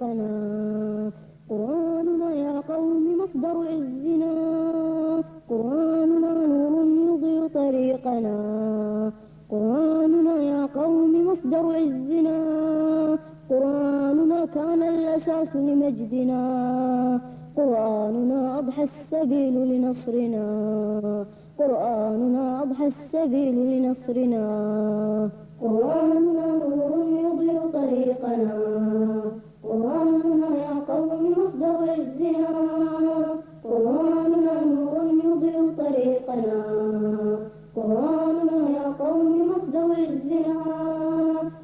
طريقنا قرآننا يا قوم مصدر عزنا قرآننا نور يضيء طريقنا قرآننا يا قوم مصدر عزنا قرآننا كان الأساس لمجدنا قرآننا أضحى السبيل لنصرنا قرآننا أضحى السبيل لنصرنا قرآننا نور يضيء طريقنا قرآننا يا قوم مصدر عزنا قرآننا نور يضيء طريقنا قرآننا يا قوم مصدر عزنا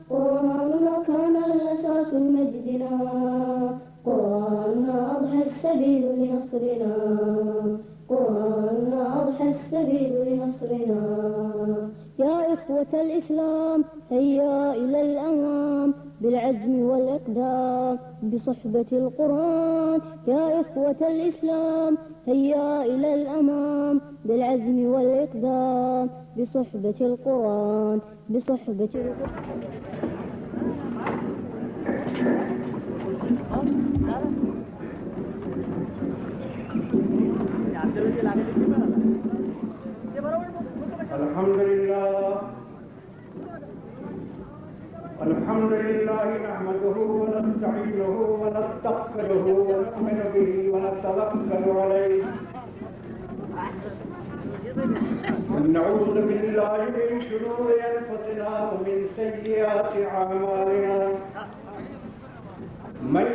قرآننا كان الأساس لمجدنا قرآننا أضحى السبيل لنصرنا قرآننا أضحى السبيل لنصرنا يا إخوة الإسلام هيا إلى الأمام بالعزم والإقدام بصحبة القرآن يا إخوة الإسلام هيا إلى الأمام بالعزم والإقدام بصحبة القرآن بصحبة القرآن الحمد لله نحمده ونستعينه ونستغفره ونؤمن به ونتوكل عليه ونعوذ بالله من شرور أنفسنا ومن سيئات أعمالنا من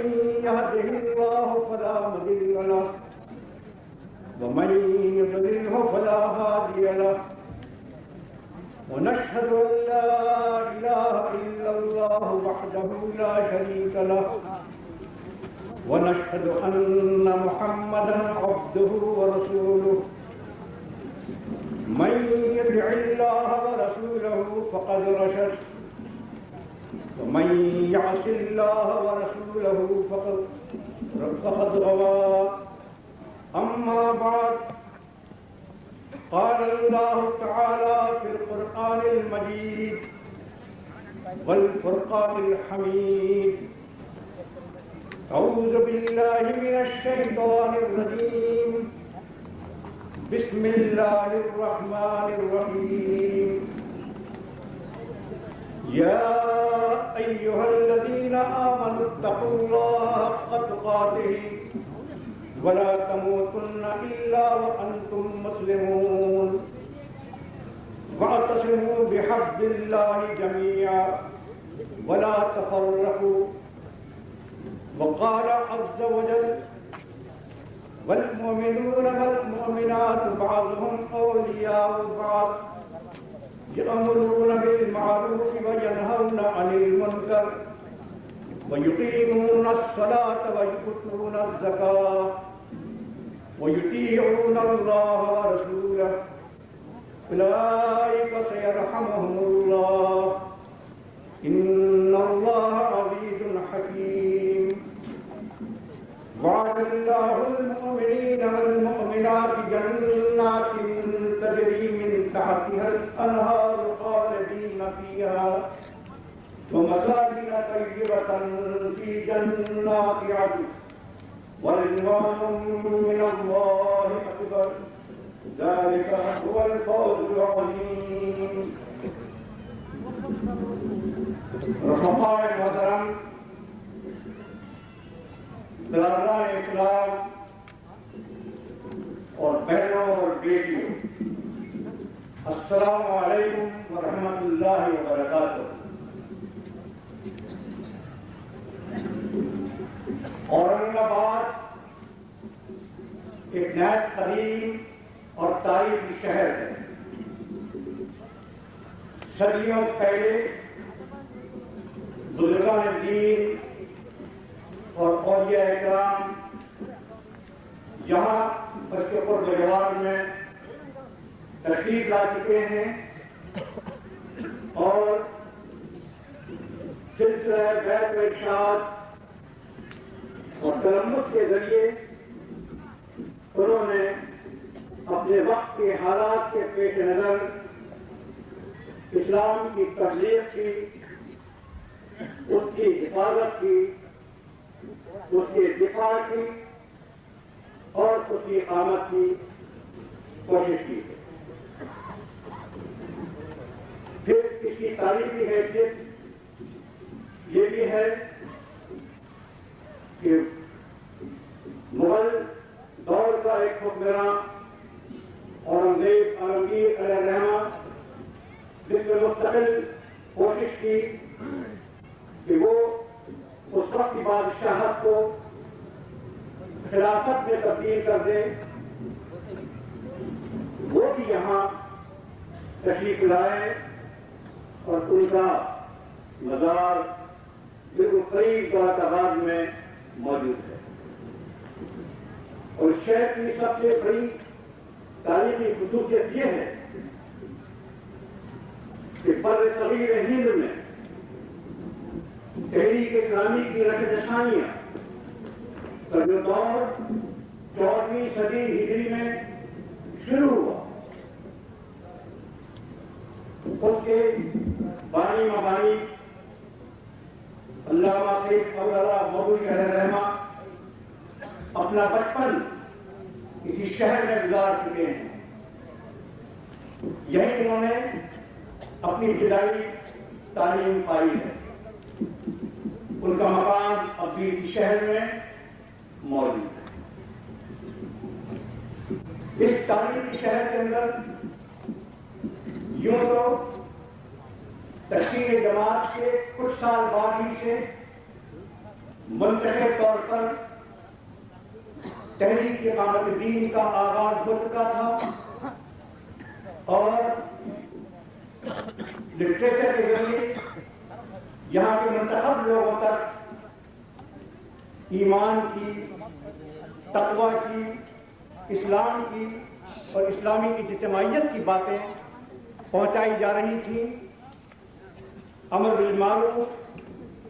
يهده الله فلا مضل له ومن يضلله فلا هادي له ونشهد أن لا إله إلا الله وحده لا شريك له ونشهد أن محمدا عبده ورسوله من يطع الله ورسوله فقد رشد ومن يعص الله ورسوله فقد غوى أما بعد قال الله تعالى في القرآن المجيد والفرقان الحميد أعوذ بالله من الشيطان الرجيم بسم الله الرحمن الرحيم يا أيها الذين آمنوا اتقوا الله حق تقاته ولا تموتن إلا وأنتم مسلمون واعتصموا بحبل الله جميعا ولا تفرقوا وقال عز وجل والمؤمنون والمؤمنات بعضهم أولياء بعض يأمرون بالمعروف وينهون عن المنكر ويقيمون الصلاة ويؤتون الزكاة ويطيعون الله ورسوله أولئك سيرحمهم الله إن الله عزيز حكيم وعد الله المؤمنين والمؤمنات جنات تجري من تحتها الأنهار خالدين فيها ومساكن طيبة في جنات عدن ورضوان من الله أكبر ذلك هو الفوز العظيم. رفقاء محترم برادران اسلام اور بہنوں اور بیٹیوں، السلام علیکم ورحمۃ اللہ وبرکاتہ. اورنگ آباد ایک نہایت قدیم اور تاریخی شہر ہے. صدیوں پہلے بزرگان دین اور اولیاء اکرام یہاں اس کے قرب جوار میں تشریف لا چکے ہیں اور سلسلہ بیت و ارشاد اور تلمس کے ذریعے انہوں نے اپنے وقت کے حالات کے پیش نظر اسلام کی تبلیغ کی، اس کی حفاظت کی اس کے دفاع کی اور اس کی اقامت کی کوشش کی. پھر اس کی تاریخی حیثیت یہ بھی ہے کہ مغل دور کا ایک حکمراں اورنگزیب عالمگیر علیہ الرحمہ جس نے مستقل کوشش کی کہ وہ اس وقت کی بادشاہت کو خلافت میں تبدیل کر دے، وہ بھی یہاں تشریف لائے اور ان کا مزار بالکل قریب دولت آباد میں موجود ہے. اور شہر کی سب سے بڑی تاریخی خصوصیت یہ ہے کہ بر صغیر ہند میں تحریک اسلامی کی رہنشانیاں کا جو دور 14ویں صدی ہجری میں شروع ہوا، اس کے بانی مبانی علامہ سید مولانا مودودی علیہ الرحمہ اپنا بچپن کسی شہر میں گزار چکے ہیں. یہی انہوں نے اپنی ابتدائی تعلیم پائی ہے. ان کا مکان اب بھی اس شہر میں موجود ہے. اس تاریخی شہر کے اندر یوں تو تشکیل جماعت کے کچھ سال بعد ہی سے منتخب طور پر تحریک اقامت دین کا آغاز ہو چکا تھا اور لٹریچر کے ذریعے یہاں کے منتخب لوگوں تک ایمان کی، تقوی کی، اسلام کی اور اسلامی اجتماعیت کی باتیں پہنچائی جا رہی تھیں. امر بالمعروف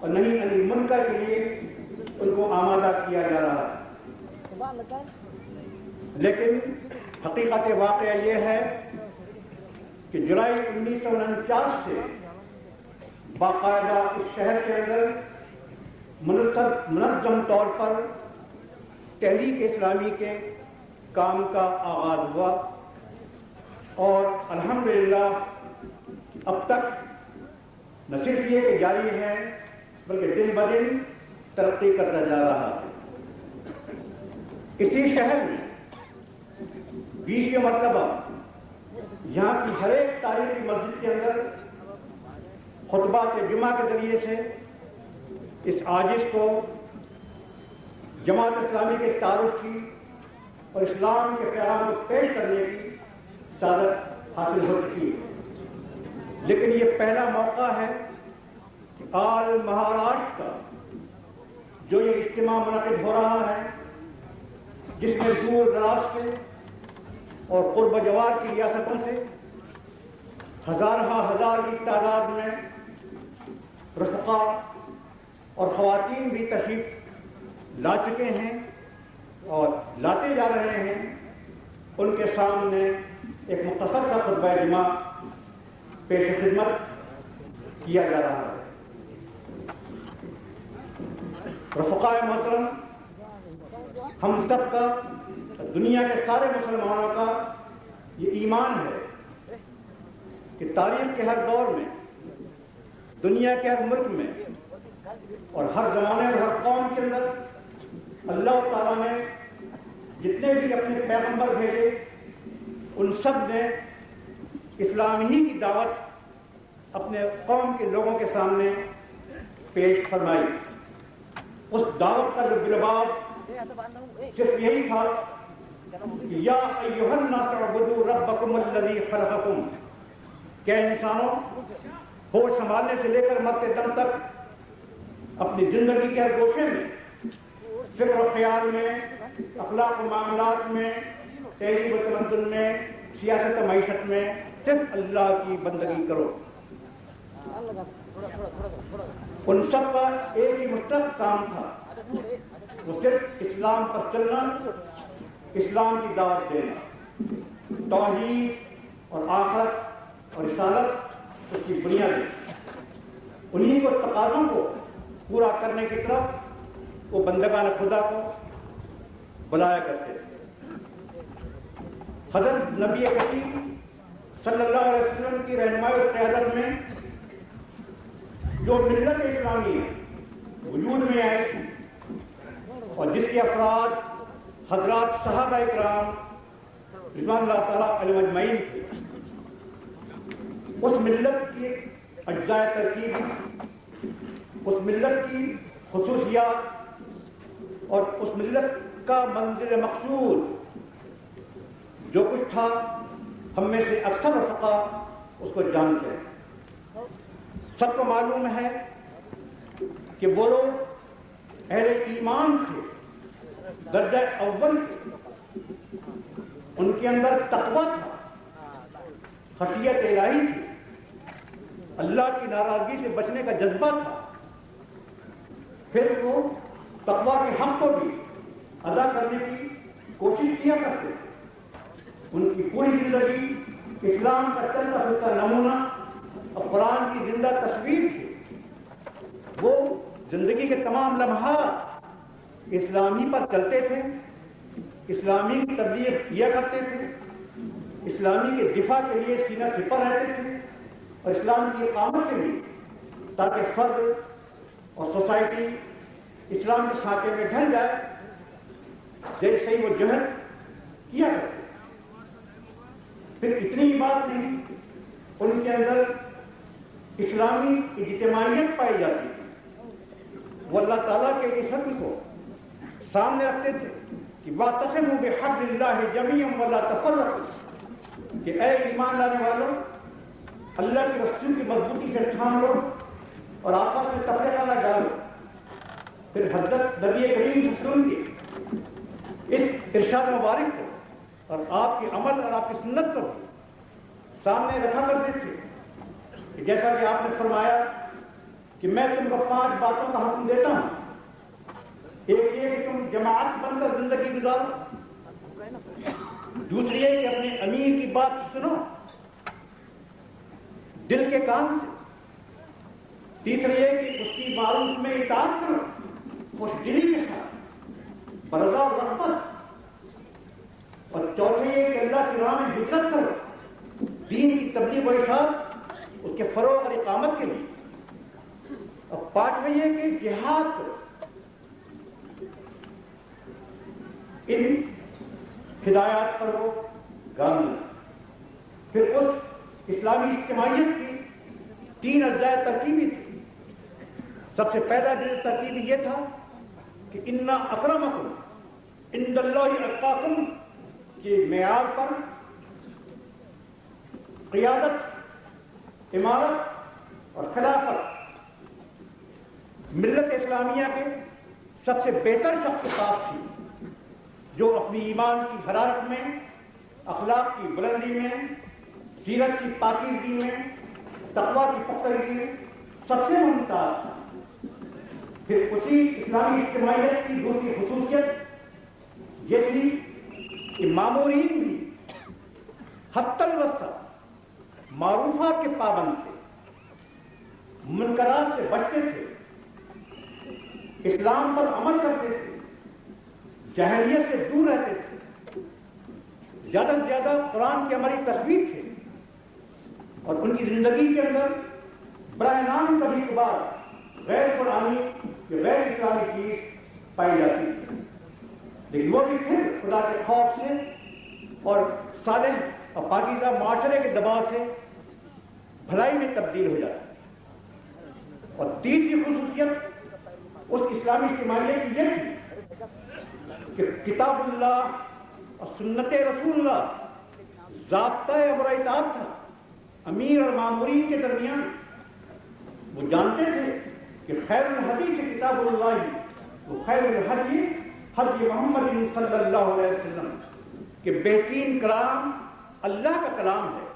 اور نہی عن المنکر کے لیے ان کو آمادہ کیا جا رہا ہے. لیکن حقیقت واقعہ یہ ہے کہ جولائی 1949 سے باقاعدہ اس شہر کے اندر منظم طور پر تحریک اسلامی کے کام کا آغاز ہوا اور الحمدللہ اب تک نہ صرف یہ کہ جاری ہے بلکہ دن بدن ترقی کرتا جا رہا ہے. اسی شہر میں 20ویں مرتبہ یہاں کی ہر ایک تاریخی مسجد کے اندر خطبات جمعہ کے ذریعے سے اس آجز کو جماعت اسلامی کے تعارف کی اور اسلام کے پیغام کو پیش کرنے کی سعادت حاصل ہو چکی ہے. لیکن یہ پہلا موقع ہے کہ آل مہاراشٹر کا جو یہ اجتماع منعقد ہو رہا ہے، جس میں دور دراز سے اور قرب جوار کی ریاستوں سے ہزار کی تعداد میں رفقا اور خواتین بھی تشریف لا چکے ہیں اور لاتے جا رہے ہیں. ان کے سامنے ایک مختصر سا خطبہ جمعہ پیش خدمت کیا جا رہا ہے. رفقائے محترم، ہم سب کا، دنیا کے سارے مسلمانوں کا یہ ایمان ہے کہ تاریخ کے ہر دور میں، دنیا کے ہر ملک میں اور ہر زمانے اور ہر قوم کے اندر اللہ تعالیٰ نے جتنے بھی اپنے پیغمبر بھیجے ان سب نے اسلام ہی کی دعوت اپنے قوم کے لوگوں کے سامنے پیش فرمائی. اس دعوت کا جو بلباب صرف یہی تھا کہ یا ایھا الناس اعبدوا ربکم الذی خلقکم، کہ انسانوں ہوش سنبھالنے سے لے کر مرتے دم تک اپنی زندگی کے ہر گوشے میں، فکر و خیال میں، اخلاق و معاملات میں، تہذیب و تمدن میں، سیاست و معیشت میں صرف اللہ کی بندگی کرو. ان سب کا ایک ہی مشترک کام تھا، وہ صرف اسلام پر چلنا، اسلام کی دعوت دینا. توحید اور آخرت اور رسالت اس کی بنیاد ہے. انہی کو تقاضوں کو پورا کرنے کی طرف وہ بندگان خدا کو بلایا کرتے تھے۔ حضرت نبی کریم صلی اللہ علیہ وسلم کی رہنمائی اور قیادت میں جو ملت اسلامی وجود میں آئی تھی اور جس کے افراد حضرات صحابہ کرام رضوان اللہ تعالیٰ علیہم اجمعین تھے، اس ملت کی اجزاء ترکیب، اس ملت کی خصوصیات اور اس ملت کا منزل مقصود جو کچھ تھا، ہم میں سے اکثر رفقا اس کو جانتے ہیں۔ سب کو معلوم ہے کہ وہ لوگ اہل ایمان تھے، درجہ اول تھے، ان کے اندر تقویٰ تھا، خشیت الہی تھی، اللہ کی ناراضگی سے بچنے کا جذبہ تھا۔ پھر وہ تقویٰ کے حق کو بھی ادا کرنے کی کوشش کیا کرتے تھے۔ ان کی پوری زندگی اسلام کا چلتا پھرتا نمونہ اور قرآن کی زندہ تصویر تھی۔ وہ زندگی کے تمام لمحات اسلامی پر چلتے تھے، اسلامی کی تبلیغ کیا کرتے تھے، اسلامی کے دفاع کے لیے سینہ سپر رہتے تھے اور اسلام کی اقامت کے لیے، تاکہ فرد اور سوسائٹی اسلام کے سانچے میں ڈھل جائے، جیسے ہی وہ جہد کیا کرتے۔ پھر اتنی ہی بات نہیں، ان کے اندر اسلامی اجتماعیت پائی جاتی تھی۔ وہ اللہ تعالیٰ کے اس حکم کو سامنے رکھتے تھے کہ وَاعْتَصِمُوا بِحَبْلِ اللَّهِ جَمِيعًا وَلَا تَفَرَّقُوا، کہ اے ایمان لانے والوں، اللہ کی رسول کی مضبوطی سے تھام لو اور آپس میں تفرقہ نہ ڈالو۔ پھر حضرت نبی کریم صلی اللہ علیہ وسلم کے اس ارشاد مبارک کو اور آپ کے عمل اور آپ کی سنت کو سامنے رکھا کرتے تھے کہ جیسا کہ آپ نے فرمایا کہ میں تم کو 5 باتوں کا حکم دیتا ہوں۔ ایک یہ کہ تم جماعت بن کر زندگی گزارو، دوسری یہ کہ اپنے امیر کی بات سنو دل کے کان سے، تیسری یہ کہ اس کی معروف میں اطاعت کرو خوش دلی کے ساتھ، برضا اور رغبت، اور چوتھے یہ کہ اللہ کی راہ میں ہجرت کرو دین کی تبلیغ و ارشاد اس کے فروغ اور اقامت کے لیے، اور 5ویں یہ کہ جہاد کرو۔ ان ہدایات پر وہ گامزن۔ پھر اس اسلامی اجتماعیت کی 3 اجزاء ترکیبی تھی۔ سب سے پہلا جو ترکیبی یہ تھا کہ اِنَّ أَكْرَمَكُمْ عِندَ اللَّهِ أَتْقَاكُمْ کے معیار پر قیادت، امارت اور خلافت ملت اسلامیہ کے سب سے بہتر شخص کے پاس تھی، جو اپنی ایمان کی حرارت میں، اخلاق کی بلندی میں، سیرت کی پاکیزگی میں، تقویٰ کی پختگی میں سب سے ممتاز تھا۔ پھر اسی اسلامی اجتماعیت کی دوسری خصوصیت یہ تھی کہ مامورین بھی حتی الوسط معروفات کے پابند تھے، منکرات سے بچتے تھے، اسلام پر عمل کرتے تھے، جاہلیت سے دور رہتے تھے، زیادہ سے زیادہ قرآن کی عملی تصویر تھے، اور ان کی زندگی کے اندر براہ نام کبھی کبھار غیر قرآنی یا غیر اسلامی چیز پائی جاتی تھی، لیکن وہ بھی پھر خدا کے خوف سے اور صالح اور پاکیزہ معاشرے کے دباؤ سے بھلائی میں تبدیل ہو جاتی ہے۔ اور تیسری خصوصیت اس اسلامی اجتماعیت کی یہ تھی کہ کتاب اللہ اور سنت رسول اللہ ضابطۂ امر و اطاعت تھا امیر اور مامورین کے درمیان۔ وہ جانتے تھے کہ خیر الحدیث کتاب اللہ و خیر الحدی حدی محمد صلی اللہ علیہ وسلم، کہ بہترین کلام اللہ کا کلام ہے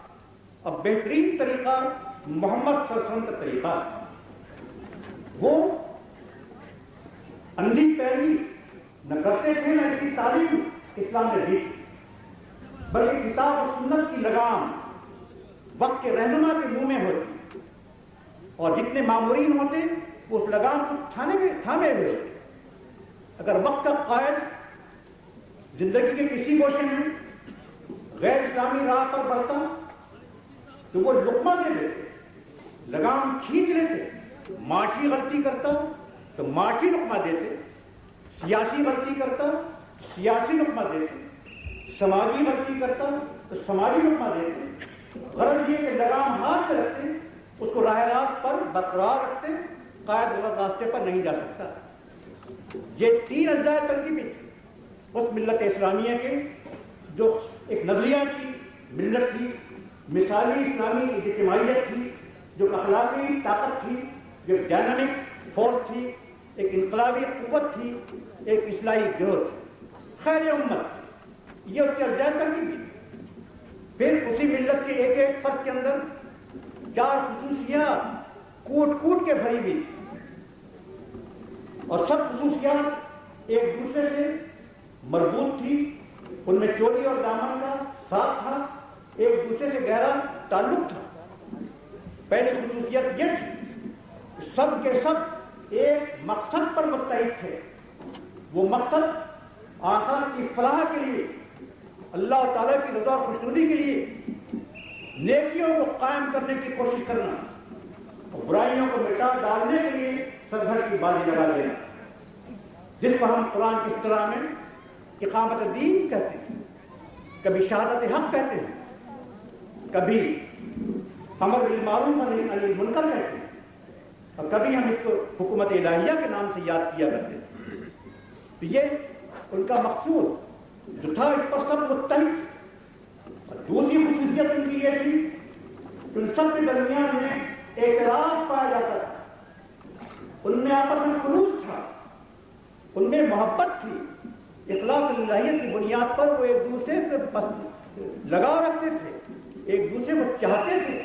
اور بہترین طریقہ محمد صلی اللہ علیہ وسلم کا طریقہ ہے۔ وہ اندھی پیروی نہ کرتے تھے، نہ اس کی تعلیم اسلام نے دی، بلکہ کتاب اور سنت کی لگام وقت کے رہنما کے منہ میں ہوتی، اور جتنے مامورین ہوتے وہ اس لگام کو تھامے ہوئے ہوتے۔ اگر وقت کا قائد زندگی کے کسی گوشے میں غیر اسلامی راہ پر بڑھتا تو وہ لقمہ دے لیتے، لگام کھینچ لیتے، معاشی غلطی کرتا تو معاشی لقمہ دیتے، سیاسی غلطی کرتا سیاسی لقمہ دیتے، سماجی غلطی کرتا تو سماجی لقمہ دیتے۔ غرض یہ کہ لگام ہاتھ میں رکھتے، اس کو راہ راست پر برقرار رکھتے، قائد غلط راستے پر نہیں جا سکتا۔ یہ 3 اجزاء ترکیبی تھی اس ملت اسلامیہ کے، جو ایک نظریہ کی ملت تھی، مثالی اسلامی اجتماعیت تھی، جو اخلاقی طاقت تھی، جو ایک ڈائنامک فورس تھی، ایک انقلابی قوت تھی، ایک اصلاحی جوہر تھی، خیر امت، یہ اس کے اجزاء ترکیبی۔ پھر اسی ملت کے ایک ایک فرد کے اندر 4 خصوصیات کوٹ کوٹ کے بھری ہوئی تھی، اور سب خصوصیات ایک دوسرے سے مربوط تھی، ان میں چولی اور دامن کا ساتھ تھا، ایک دوسرے سے گہرا تعلق تھا۔ پہلی خصوصیت یہ تھی، سب کے سب ایک مقصد پر متحد تھے، وہ مقصد آخرت کی فلاح کے لیے، اللہ تعالیٰ کی رضا اور خوشنودی کے لیے نیکیوں کو قائم کرنے کی کوشش کرنا اور برائیوں کو مٹا ڈالنے کے لیے سرحد کی بازی لگا دینا، جس کو ہم قرآن کی اصطلاح میں اقامت دین کہتے ہیں، کبھی شہادت حق کہتے ہیں، کبھی امر بالمعروف و نہی عن المنکر کہتے ہیں، اور کبھی ہم اس کو حکومت الہیہ کے نام سے یاد کیا کرتے ہیں۔ تو یہ ان کا مقصود جو تھا، اس پر سب متحد۔ اور دوسری خصوصیت ان کی یہ تھی کہ ان سب کے درمیان میں اعتراف پایا جاتا تھا، ان میں آپس میں خلوص تھا، ان میں محبت تھی، اخلاص الہیت کی بنیاد پر وہ ایک دوسرے سے لگاؤ رکھتے تھے، ایک دوسرے کو چاہتے تھے،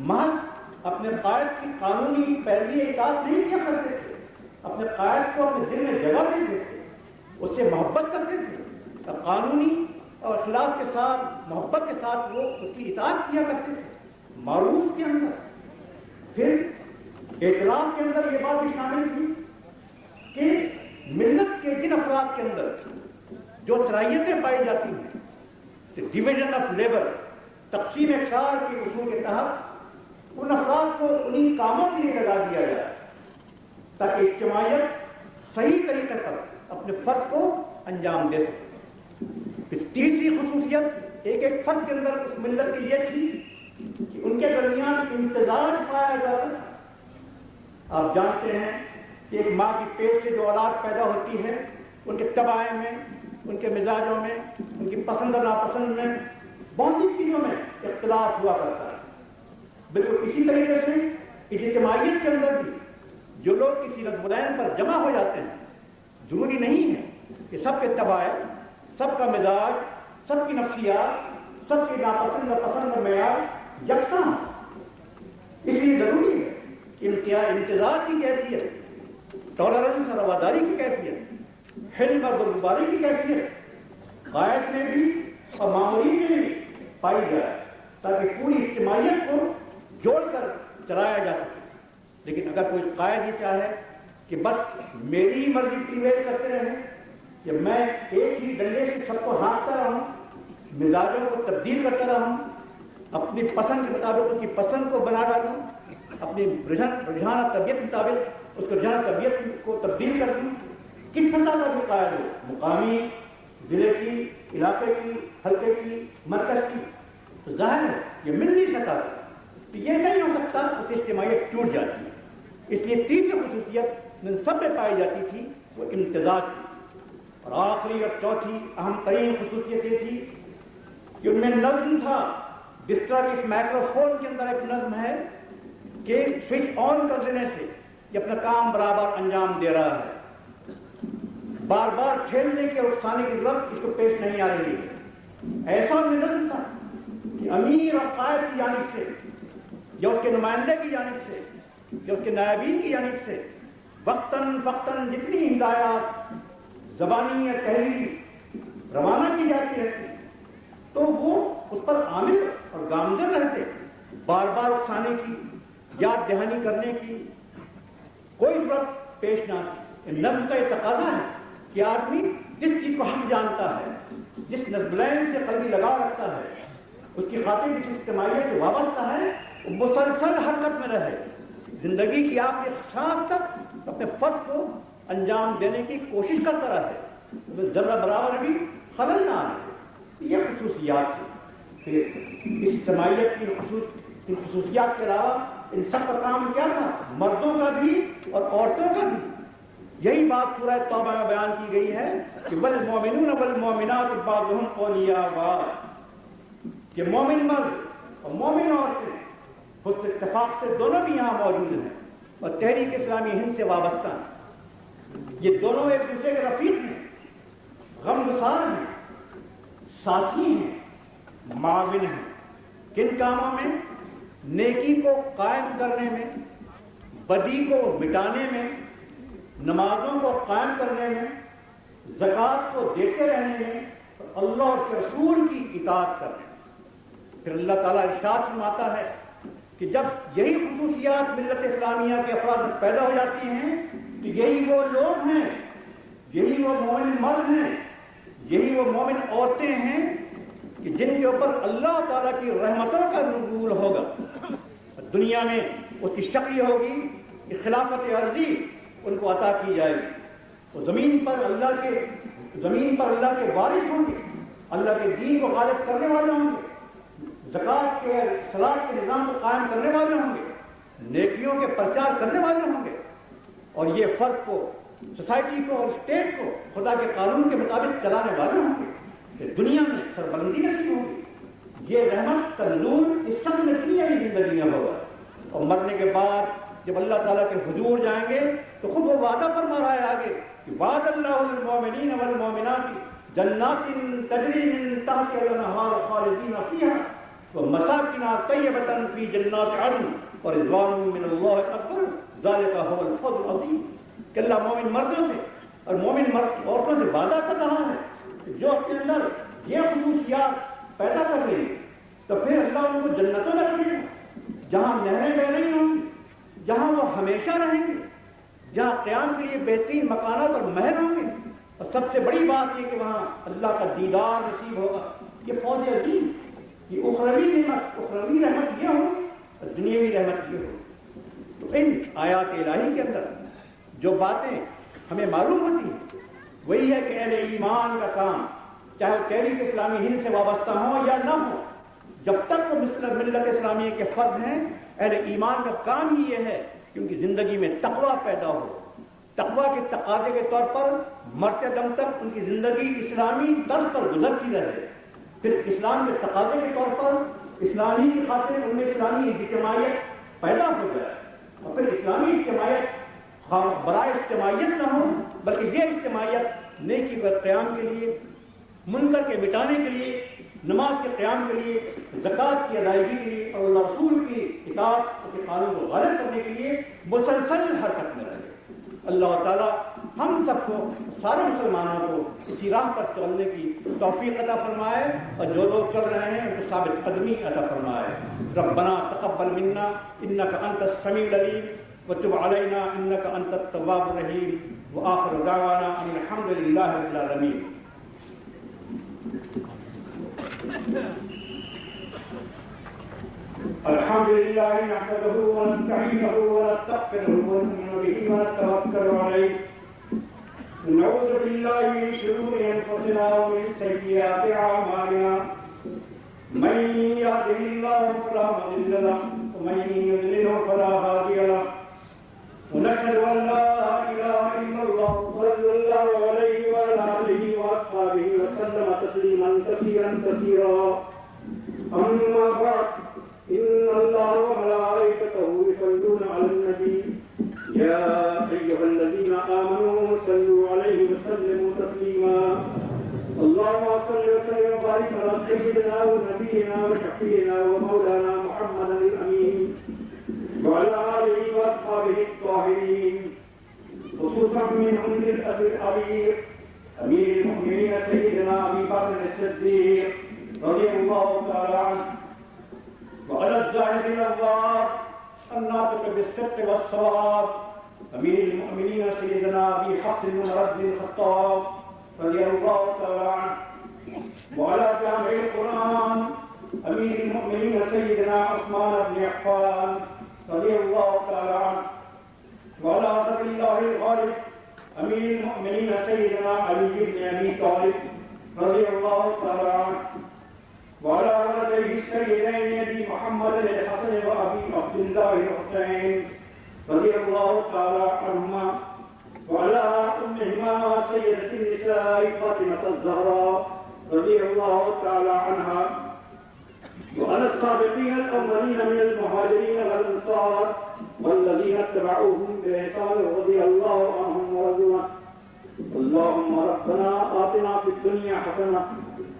محض اپنے قائد کی قانونی پیروی اطاعت نہیں کیا کرتے تھے، اپنے قائد کو اپنے دل میں جگہ دیتے تھے، اس سے محبت کرتے تھے، قانونی اور اخلاص کے ساتھ، محبت کے ساتھ وہ اس کی اطاعت کیا کرتے تھے، معروف کے اندر۔ پھر اعتراف کے اندر یہ بات بھی شامل تھی کہ ملت کے جن افراد کے اندر جو صلاحیتیں پائی جاتی ہیں، ڈویژن آف لیبر، تقسیم اقشار کے اصول کے تحت ان افراد کو انہی کاموں کے لیے لگا دیا جائے تاکہ اجتماعیت صحیح طریقے پر اپنے فرض کو انجام دے سکے۔ پھر تیسری خصوصیت ایک ایک فرد کے اندر اس ملت کی یہ تھی کہ ان کے درمیان امتزاج پایا جاتا تھا۔ آپ جانتے ہیں کہ ایک ماں کی پیٹ سے جو اولاد پیدا ہوتی ہے، ان کے طبائع میں، ان کے مزاجوں میں، ان کی پسند اور ناپسند میں، بہت سی چیزوں میں اختلاف ہوا کرتا ہے۔ بالکل اسی طریقے سے اجتماعیت کے اندر بھی جو لوگ کسی نظم پر جمع ہو جاتے ہیں، ضروری نہیں ہے کہ سب کے طبائع، سب کا مزاج، سب کی نفسیات، سب کی ناپسند اور پسند کا معیار یکساں ہو۔ اس لیے ضروری ہے کہ امتزاج کی کیفیت، ٹالرنس اور رواداری کی کیفیت، حلم اور بردباری کی کیفیت قائد میں بھی اور معمولین میں بھی پائی جائے تاکہ پوری اجتماعیت کو جوڑ کر چلایا جا سکے۔ لیکن اگر کوئی قائد یہ چاہے کہ بس میری ہی مرضی پریویل کرتے رہیں، یا میں ایک ہی ڈنڈے سے سب کو ہانکتا رہوں، مزاجوں کو تبدیل کرتا رہوں، اپنی پسند کے مطابق اس کی پسند کو بنا ڈالوں، اپنی رجحان طبیعت کے مطابق اس کو رجحان طبیعت کو تبدیل کر دوں، کس سطح پر بھی قائد ہو، مقامی، ضلع کی، علاقے کی، حلقے کی، مرکز کی، تو ظاہر ہے یہ ملی سطح پر تو یہ نہیں ہو سکتا، اس سے اجتماعیت ٹوٹ جاتی ہے۔ اس لیے تیسری خصوصیت ان سب میں پائی جاتی تھی وہ امتزاج تھی۔ اور آخری اور چوتھی اہم ترین خصوصیت یہ تھی کہ ان میں نظم تھا، جس طرح کہ اس مائکرو فون کے اندر ایک نظم ہے کہ سوئچ آن کر دینے سے یہ اپنا کام برابر انجام دے رہا ہے، بار بار ٹھیلنے کی اور اکسانے کی ضرورت اس کو پیش نہیں آ رہی ہے۔ ایسا ان میں نظم تھا کہ امیر اور قائد کی جانب سے یا اس کے نمائندے کی جانب سے یا اس کے نائبین کی جانب سے وقتاً فقتاً جتنی ہدایات زبانی یا تحریری روانہ کی جاتی رہتی تو وہ اس پر عامل اور گامزن رہتے، بار بار اکسانے کی، یاد دہانی کرنے کی کوئی ضرورت پیش نہ آتی۔ نظم کا یہ تقاضا ہے کہ آدمی جس چیز کو حق جانتا ہے، جس نظمین سے قلبی لگاؤ رکھتا ہے، اس کی خاطر جس اجتماعیت سے وابستہ ہے، وہ مسلسل حرکت میں رہے، زندگی کی آخری سانس تک اپنے فرض کو انجام دینے کی کوشش کرتا رہے، ذرہ برابر بھی خلل نہ آئے۔ یہ خصوصیات تھی۔ پھر اجتماعیت کی ان خصوصیات کے علاوہ ان سب کا کام کیا تھا؟ مردوں کا بھی اور عورتوں کا بھی۔ یہی بات سورہ توبہ میں بیان کی گئی ہے کہ والمؤمنون والمؤمنات بعضهم اولیاء بعض، کہ مومن مرد اور مومن عورتیں حسن اتفاق سے دونوں بھی یہاں موجود ہیں اور تحریک اسلامی ہند سے وابستہ ہیں۔ یہ دونوں ایک دوسرے کے رفیق ہیں، غمگسار ہیں، ساتھی ہیں، معاون ہیں۔ کن کاموں میں؟ نیکی کو قائم کرنے میں، بدی کو مٹانے میں، نمازوں کو قائم کرنے میں، زکوٰۃ کو دیتے رہنے میں، اور اللہ اور اس کے رسول کی اطاعت کرنے میں۔ پھر اللہ تعالیٰ ارشاد فرماتا ہے کہ جب یہی خصوصیات ملت اسلامیہ کے افراد میں پیدا ہو جاتی ہیں تو یہی وہ لوگ ہیں، یہی وہ مومن مرد ہیں، یہی وہ مومن عورتیں ہیں کہ جن کے اوپر اللہ تعالیٰ کی رحمتوں کا نزول ہوگا۔ دنیا میں اس کی شکل ہوگی کہ خلافت عرضی ان کو عطا کی جائے گی، تو زمین پر اللہ کے وارث ہوں گے، اللہ کے دین کو غالب کرنے والے ہوں گے، زکوٰۃ کے صلاۃ کے نظام کو قائم کرنے والے ہوں گے، نیکیوں کے پرچار کرنے والے ہوں گے، اور یہ فرد کو، سوسائٹی کو اور اسٹیٹ کو خدا کے قانون کے مطابق چلانے والے ہوں گے، کہ دنیا میں سربلندی نصیب ہوگی۔ یہ رحمت کا نزول اس سب میں دنیا کی زندگی میں ہوگا، اور مرنے کے بعد جب اللہ تعالیٰ کے حضور جائیں گے تو خود وہ وعدہ فرما رہا ہے آگے کہ وعد اللہ للمؤمنین والمؤمنات جنات تجری من تحتها الانہار خالدین فیہا ومساکن طیبۃ فی جنات عدن ورضوان من اللہ اکبر ذلک هو الفضل العظیم، کہ اللہ مومن مردوں سے اور مومن عورتوں سے وعدہ کر رہا ہے کہ جو اپنے اندر یہ خصوصیات پیدا کر لیں تو پھر اللہ ان کو جنتوں میں رکھے گا، جہاں نہریں بہ رہی ہوں گی، جہاں وہ ہمیشہ رہیں گے، جہاں قیام کے لیے بہترین مکانات اور محل ہوں گے، اور سب سے بڑی بات یہ کہ وہاں اللہ کا دیدار نصیب ہوگا۔ یہ فوج عظیم، یہ اخروی نعمت، اخروی رحمت یہ ہوگی اور دنیاوی رحمت یہ ہوگی۔ تو ان آیات الہی کے اندر جو باتیں ہمیں معلوم ہوتی ہیں وہی ہے کہ اہل ایمان کا کام، چاہے وہ تحریک اسلامی ہند سے وابستہ ہوں یا نہ ہو، جب تک وہ ملت اسلامیہ کے فرد ہیں، اہل ایمان کا کام ہی یہ ہے کہ ان کی زندگی میں تقویٰ پیدا ہو، تقویٰ کے تقاضے کے طور پر مرتے دم تک ان کی زندگی اسلامی طرز پر گزرتی رہے، پھر اسلام کے تقاضے کے طور پر اسلامی کی خاطر ان میں اسلامی اجتماعیت پیدا ہو جائے، اور پھر اسلامی اجتماعیت برائے اجتماعیت نہ ہو بلکہ یہ اجتماعیت نیکی کے قیام کے لیے، منکر کے مٹانے کے لیے، نماز کے قیام کے لیے، زکوٰۃ کی ادائیگی کے لیے اور اللہ رسول کی اطاعت کے قانون کو غالب کرنے کے لیے مسلسل حرکت میں رہے۔ اللہ تعالیٰ ہم سب کو، سارے مسلمانوں کو اسی راہ پر چلنے کی توفیق عطا فرمائے، اور جو لوگ چل رہے ہیں ان کو ثابت قدمی عطا فرمائے۔ ربنا تقبل منا انک انت السمیع العلیم وتب علینا انک انت التواب الرحیم وآخر دعوانا ان الحمد للہ رب العالمین۔ الحمد لله نحمده ونستعينه ونستغفره ونؤمن به ونتوكل عليه ونعوذ بالله من شرور انفسنا ومن سيئات اعمالنا من يهده الله فلا مضل له ومن يضلل فلا هادي له ونشهد ان لا اله الا الله صلى الله عليه وعلى اله واصحابه وسلم تسليما كثيرا كثيرا اما بعد إن الله وملائكته يصلون على النبي يا أيها الذين آمنوا صلوا عليه وسلموا تسليما اللهم صل وسلم وبارك على سيدنا ونبينا وشفيعنا ومولانا محمد الأمين وعلى آله وأصحابه الطاهرين خصوصا من عند الأب الأمير أمير المؤمنين سيدنا أبي بكر الصديق رضي الله تعالى عنه وعلى الزاهدين الغار الناطق بالصدق والصواب أمير المؤمنين سيدنا أبي حفص بن عبد الخطاب رضي الله تعالى عنه، وعلى جامع القرآن أمير المؤمنين سيدنا عثمان بن عفان رضي الله تعالى عنه، وعلى عبد الله الغالب أمير المؤمنين سيدنا علي بن أبي طالب رضي الله تعالى عنه، وعلى ولديه السيدين أبي محمد الحسن وأبي عبد الله الحسين رضي الله تعالى عنهما، وعلى أمهما سيدة النساء فاطمة الزهراء رضي الله تعالى عنها، وعلى السابقين الأولين من المهاجرين والأنصار والذين اتبعوهم بإحسان رضي الله عنهم ورضوا عنه. اللهم ربنا آتنا في الدنيا حسنة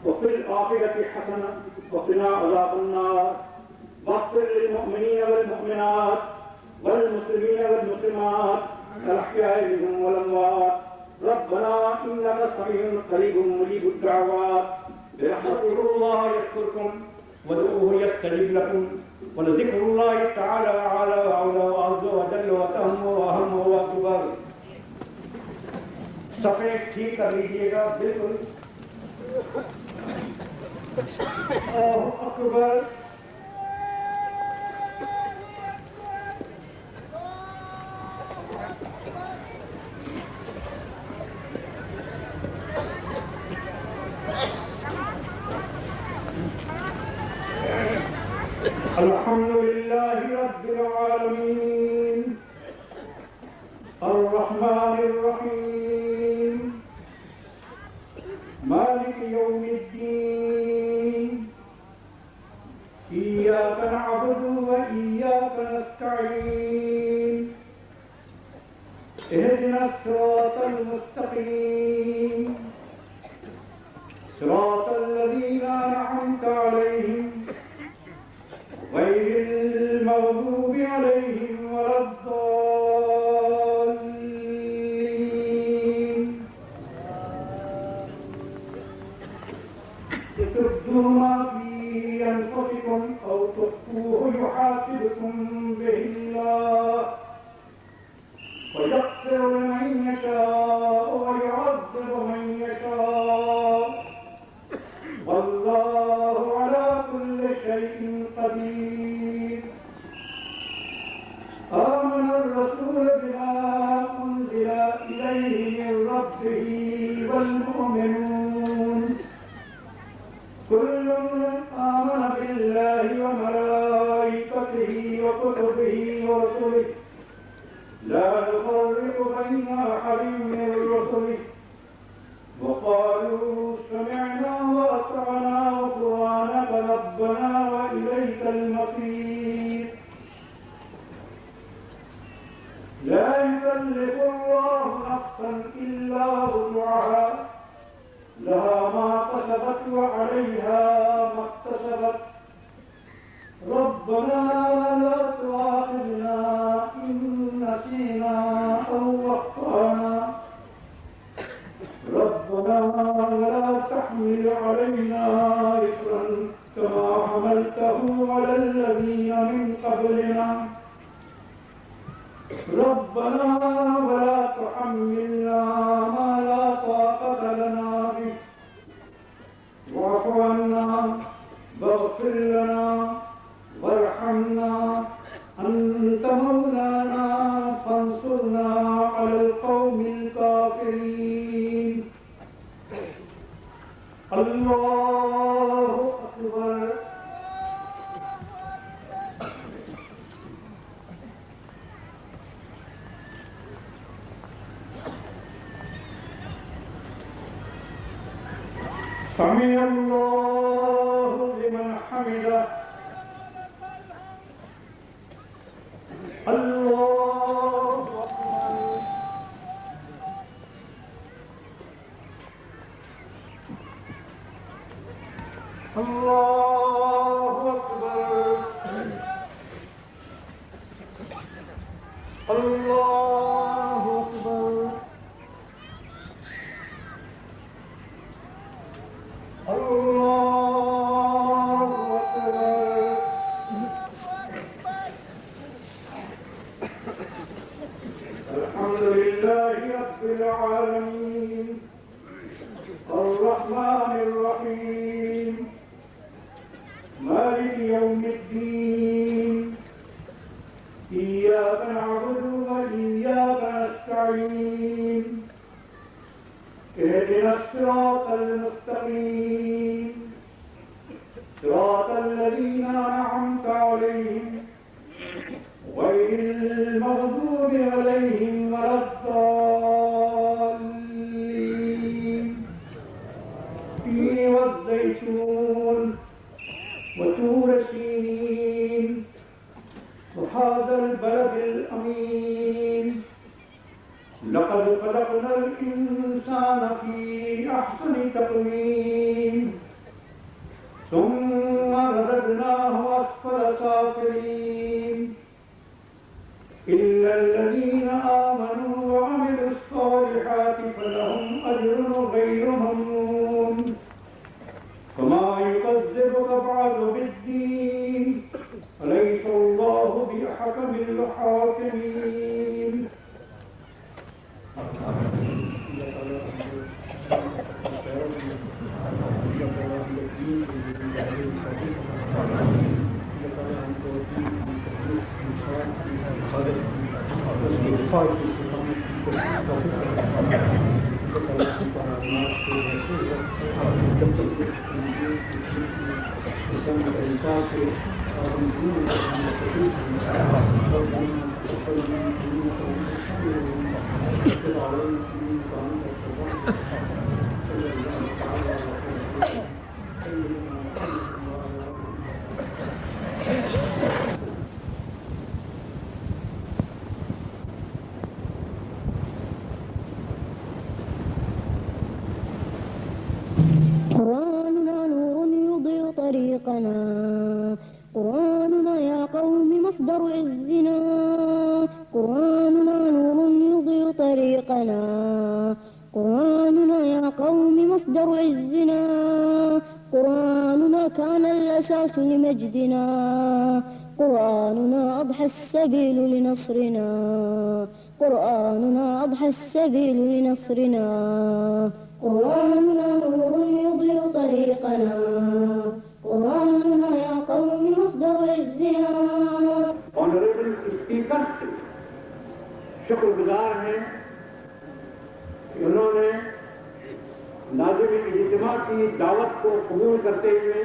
وفي الآخرة حسنة وقنا عذاب النار، واغفر للمؤمنين والمؤمنات والمسلمين والمسلمات الأحياء منهم والأموات. ربنا إنك سميع قريب مجيب الدعوات، برحمته الله يذكركم وادعوه يستجب لكم، ولذكر الله تعالى أعلى وأعلى وأعز وجل وأتم وأهم وأكبر. صفحے ٹھیک کر لیجیے گا بالکل. اللہ اکبر. الحمد لله رب العالمين الرحمن الرحيم مالك يوم الدين إياك نعبد وإياك نستعين اهدنا الصراط المستقيم صراط الذين أنعمت عليهم غير المغضوب عليهم ولا الضالين. تبدوا ما في أنفسكم أو تخفوه يحاسبكم به الله ويغفر لمن يشاء ويعذب من يشاء والله على كل شيء قدير. آمن الرسول بما أنزل إليه من ربه والمؤمنون كل آمن بالله وملائكته وكتبه ورسله لا نفرق بين أحد من رسله وقالوا سمعنا وأطعنا غفرانك ربنا وإليك المصير. لا يكلف الله نفسا إلا وسعها لها ما كسبت وعليها ما اكتسبت. ربنا لا تؤاخذنا إن نسينا أو أخطأنا ربنا ولا تحمل علينا إصرا كما حملته على الذين من قبلنا ربنا ولا تحملنا ما لا طاقة لنا به واعف عنا واغفر لنا وارحمنا أنت مولانا فانصرنا على القوم الكافرين. الله أكبر. سمع الله لمن حمده. الله أكبر. الله أكبر. الله أكبر. الله أكبر. وطور سین وهذا البلد الأمين لقد خلقنا الإنسان في أحسن تقويم ثم رددناه أسفل سافلين إلا الذين آمنوا وعملوا الصالحات فلهم أجر غير ممنون فما يكذبك بعد بالدين أليس الله بأحكم الحاكمين. قرآننا نور يضيء طريقنا قرآننا يا قوم مصدر عزنا قرآننا نور يضيء طريقنا قرآننا يا قوم مصدر عزنا قرآننا كان الأساس لمجدنا قرآننا أضحى السبيل لنصرنا قرآننا أضحى السبيل لنصرنا قرآننا نور يضيء طريقنا قرآننا يا قوم مصدر عزنا. آنریبل اسپیکر سے شکر گزار ہیں کہ انہوں نے ناظم اجتماع کی دعوت کو قبول کرتے ہوئے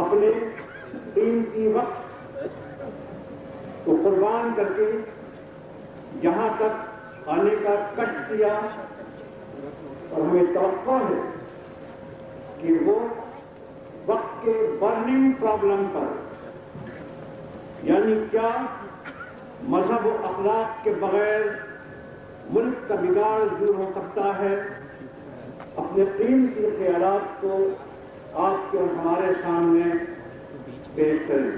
اپنے قیمتی وقت کو قربان کر کے یہاں تک آنے کا کشٹ کیا اور ہمیں توقع ہے کہ وہ وقت کے برننگ پرابلم پر یعنی کیا مذہب و اخلاق کے بغیر ملک کا بگاڑ دور ہو سکتا ہے اپنے قیمتی خیالات کو آپ کے اور ہمارے سامنے پیش کریں.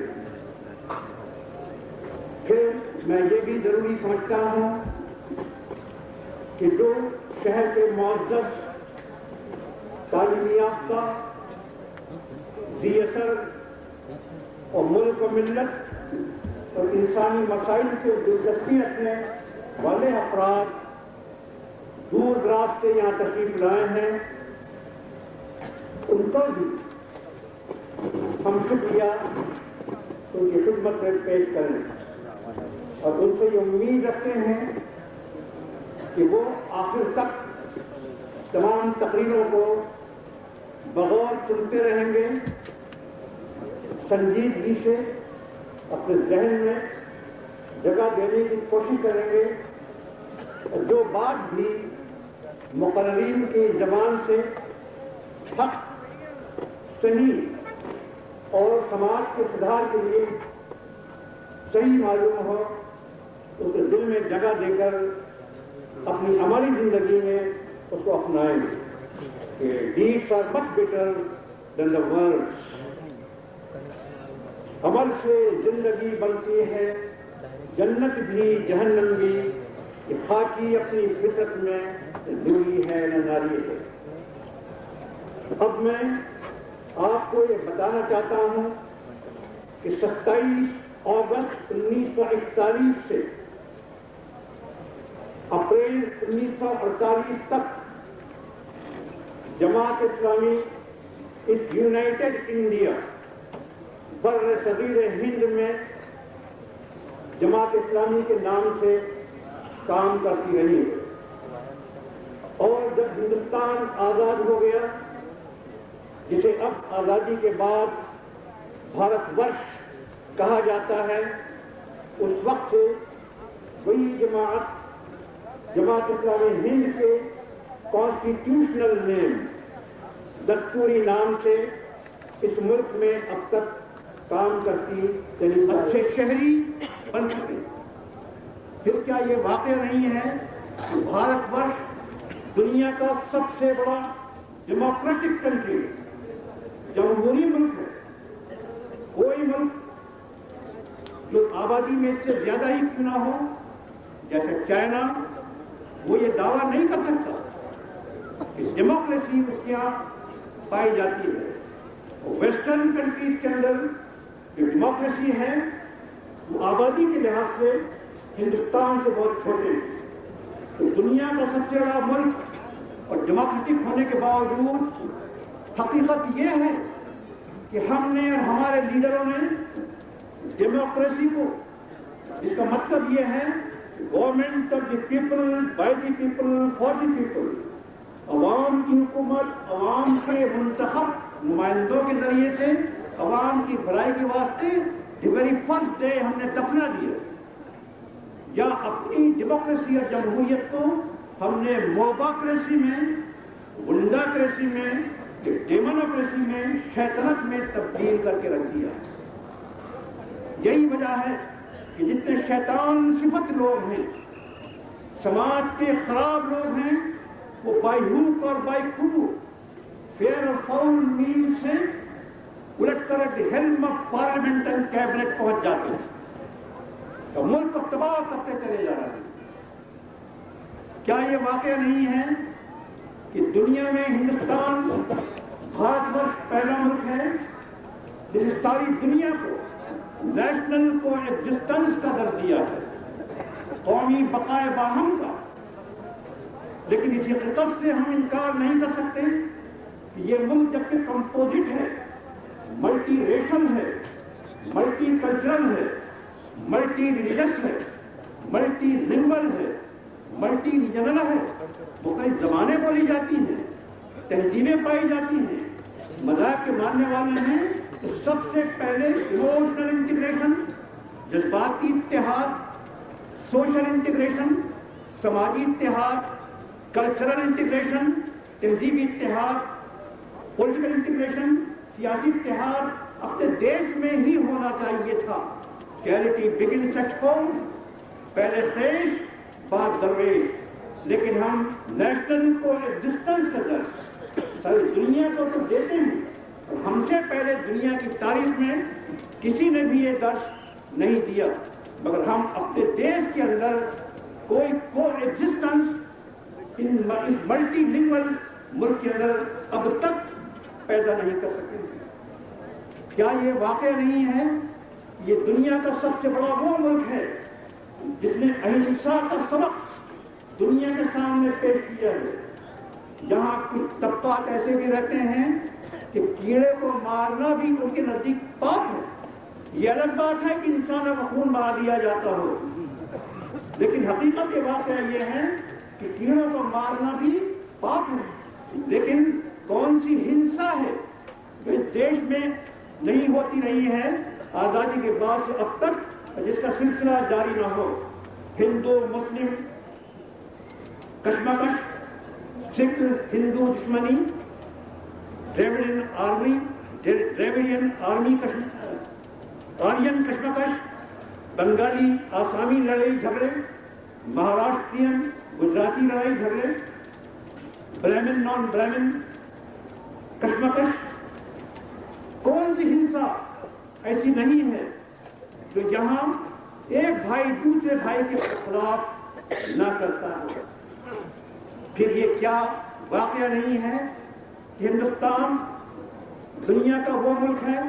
پھر میں یہ بھی ضروری سمجھتا ہوں کہ جو شہر کے معزز تعلیم یافتہ ذی اثر اور ملک و ملت اور انسانی مسائل سے دلچسپی رکھنے والے افراد دور دراز سے یہاں تشریف لائے ہیں ان کو بھی ہم شکریہ ان کی خدمت میں پیش کریں اور ان سے یہ امید رکھتے ہیں کہ وہ آخر تک تمام تقریروں کو بغور سنتے رہیں گے سنجیدگی سے اپنے ذہن میں جگہ دینے کی کوشش کریں گے اور جو بات بھی مقررین کی زبان سے حق صحیح اور سماج کے سدھار کے لیے صحیح معلوم ہو اسے دل میں جگہ دے کر اپنی عملی زندگی میں اس کو اپنائیں گے کہ deeds are much better than the words. عمل سے زندگی بنتی ہے جنت بھی جہنم بھی کہ خاکی اپنی فطرت میں دوری ہے نہ ناری ہے. اب میں آپ کو یہ بتانا چاہتا ہوں کہ 27 اگست 1941 سے اپریل 1948 تک جماعت اسلامی اس یونائٹڈ انڈیا بر صغیر ہند میں جماعت اسلامی کے نام سے کام کرتی رہی ہے اور جب ہندوستان آزاد ہو گیا جسے اب آزادی کے بعد بھارت ورش کہا جاتا ہے اس وقت سے وہی جماعت اسلامی ہند کے کانسٹیٹیوشنل نیم دستوری نام سے اس ملک میں اب تک کام کرتی یعنی اچھے شہری بن سکے. پھر کیا یہ واقعہ نہیں ہے کہ بھارت ورش دنیا کا سب سے بڑا ڈیموکریٹک کنٹری جمہوری ملک ہے؟ کوئی ملک جو آبادی میں اس سے زیادہ ہی کیوں نہ ہو جیسے چائنا، وہ یہ دعویٰ نہیں کر سکتا کہ ڈیموکریسی اس کے یہاں پائی جاتی ہے. ویسٹرن کنٹریز کے اندر جو ڈیموکریسی ہے وہ آبادی کے لحاظ سے ہندوستان سے بہت چھوٹے ہیں. تو دنیا کا سب سے بڑا ملک اور ڈیموکریٹک ہونے کے باوجود حقیقت یہ ہے کہ ہم نے اور ہمارے لیڈروں نے ڈیموکریسی کو، جس کا مطلب یہ ہے government of the people by the people for the people, عوام کی حکومت عوام کے منتخب نمائندوں کے ذریعے سے عوام کی بھلائی کے واسطے دی ویری فرسٹ ڈے ہم نے دفنا دیا. یا اپنی ڈیموکریسی اور جمہوریت کو ہم نے موباکریسی میں، گنڈاکریسی میں، ڈیمونوکریسی میں، شیطنت میں تبدیل کر کے رکھ دیا. یہی وجہ ہے کہ جتنے شیطان صفت لوگ ہیں، سماج کے خراب لوگ ہیں، وہ بائی ہوک اور بائی کروک فیئر اور فاؤل مین سے الٹ کر کے helm of parliament and cabinet پہنچ جاتے ہیں تو ملک کو تباہ کرتے چلے جا رہے ہیں. کیا یہ واقعہ نہیں ہے کہ دنیا میں ہندوستان بھارت ورش پہلا ملک ہے جس نے ساری دنیا کو نیشنل کو ایگزسٹنس کا درد دیا ہے، قومی بقائے باہم کا. لیکن اسی حقیقت سے ہم انکار نہیں کر سکتے کہ یہ ملک جبکہ کمپوزٹ ہے، ملٹی ریشل ہے، ملٹی کلچرل ہے، ملٹی ریلیجس ہے، ملٹی لنگول ہے، ملٹی ریجنل ہے، مختلف زبانیں بولی جاتی ہیں، تہذیبیں پائی جاتی ہیں، مذاہب کے ماننے والے ہیں. تو سب سے پہلے ایموشنل انٹیگریشن، جذباتی اتحاد، سوشل انٹیگریشن، سماجی اتحاد، کلچرل انٹیگریشن، تہذیبی اتحاد، پولیٹیکل انٹیگریشن، سیاسی اتحاد اپنے دیش میں ہی ہونا چاہیے تھا. چیریٹی بگنس ایٹ ہوم، پہلے خیش بعد درویش. لیکن ہم نیشنل کو ایگزسٹنس کا درس ساری دنیا کو تو دیتے ہیں، اور ہم سے پہلے دنیا کی تاریخ میں کسی نے بھی یہ درس نہیں دیا. مگر ہم اپنے دیش کے اندر کوئی کو ایگزسٹنس اس ملٹی لنگول ملک کے اندر اب تک پیدا نہیں کر سکتے. کیا یہ واقعہ نہیں ہے؟ یہ دنیا کا سب سے بڑا وہ ملک ہے جس نے اہنسا کا سبق دنیا کے سامنے پیش کیا ہے. یہاں کچھ طبقات ایسے بھی رہتے ہیں کہ کیڑے کو مارنا بھی ان کے نزدیک پاپ ہے. یہ الگ بات ہے کہ انسانوں کا خون بہا دیا جاتا ہو، لیکن حقیقت یہ واقعہ یہ ہے کہ کیڑوں کو مارنا بھی پاپ ہے. لیکن کون سی ہنسا ہے جو اس دیش میں نہیں ہوتی رہی ہے آزادی کے بعد سے اب تک، جس کا سلسلہ جاری نہ ہو؟ ہندو مسلم کشمکش، سکھ ہندو دشمنی، ڈریوڈین آرمی آرین کشمکش، بنگالی آسامی لڑائی جھگڑے، مہاراشٹرین گجراتی لڑائی جھگڑے، برہمن نان برہمن کشمکش. کون سی ہنسا ایسی نہیں ہے جو جہاں ایک بھائی دوسرے بھائی کے خلاف نہ کرتا ہے؟ پھر یہ کیا واقعہ نہیں ہے کہ ہندوستان دنیا کا وہ ملک ہے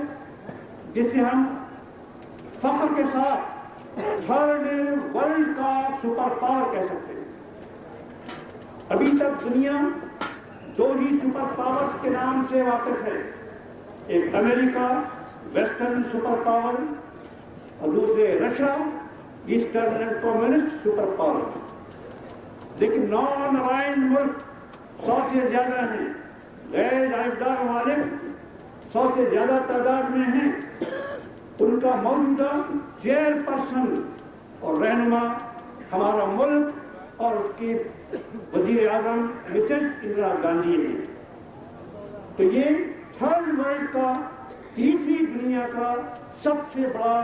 جسے ہم فخر کے ساتھ تھرڈ ورلڈ کا سپر پاور کہہ سکتے ہیں. ابھی تک دنیا دو ہی سپر پاورز کے نام سے واقف ہے، ایک امریکہ ویسٹرن سپر پاور اور دوسرے Russia eastern and communist super power. لیکن نان الائنڈ ملک 100 سے زیادہ ہیں، غیر جانبدار ممالک 100 سے زیادہ تعداد میں ہیں. ان کا موجودہ چیئر پرسن اور رہنما ہمارا ملک اور اس کی وزیر اعظم مسز اندرا گاندھی ہیں. تو یہ تھرڈ ورلڈ کا دنیا کا سب سے بڑا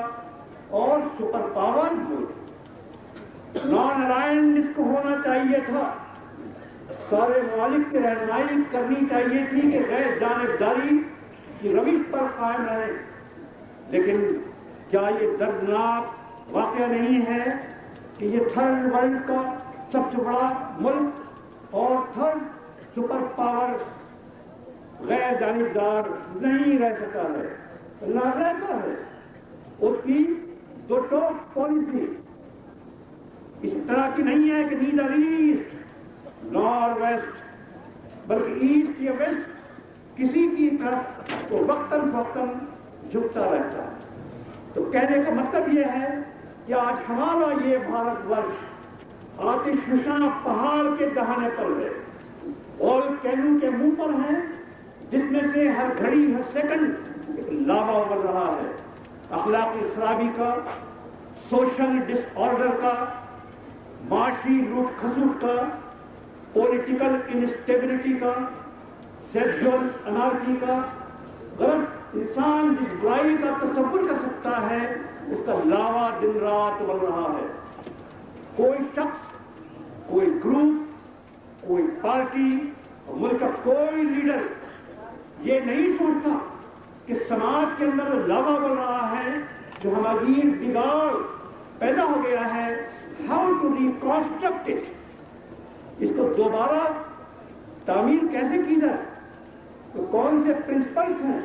اور سپر پاور ملک، نان الائنڈ اس کو ہونا چاہیے تھا، سارے ممالک کی رہنمائی کرنی چاہیے تھی کہ غیر جانبداری کی روش پر قائم رہے، لیکن کیا یہ دردناک واقعہ نہیں ہے کہ یہ تھرڈ ورلڈ کا سب سے بڑا ملک اور تھرڈ سپر پاور غیر جانبدار نہیں رہ سکا ہے، نہ رہتا ہے۔ اس کی دو ٹوک پالیسی اس طرح کی نہیں ہے کہ نیدر ایسٹ نار ویسٹ، بلکہ ایسٹ یا ویسٹ کسی کی طرف تو وقتاً فوقتاً جھکتا رہتا ہے۔ تو کہنے کا مطلب یہ ہے کہ آج ہمارا یہ بھارت ورش آتش فشاں پہاڑ کے دہانے پر ہے، والکینو کے منہ پر ہے، جس میں سے ہر گھڑی ہر سیکنڈ ایک لاوا ابل رہا ہے، اخلاقی خرابی کا، سوشل ڈس آرڈر کا، معاشی لوٹ کھسوٹ کا، پولیٹیکل انسٹیبلٹی کا، سیکشل انارکی کا۔ غلط انسان جس برائی کا تصور کر سکتا ہے اس کا لاوا دن رات ابل رہا ہے۔ کوئی شخص، کوئی گروپ، کوئی پارٹی اور ملک کا کوئی لیڈر یہ نہیں سوچتا کہ سماج کے اندر لاوا ابل رہا ہے، جو ہماری بگاڑ پیدا ہو گیا ہے، ہاؤ ٹو ریکنسٹرکٹ اٹ، اس کو دوبارہ تعمیر کیسے کی جائے، تو کون سے پرنسپلس ہیں،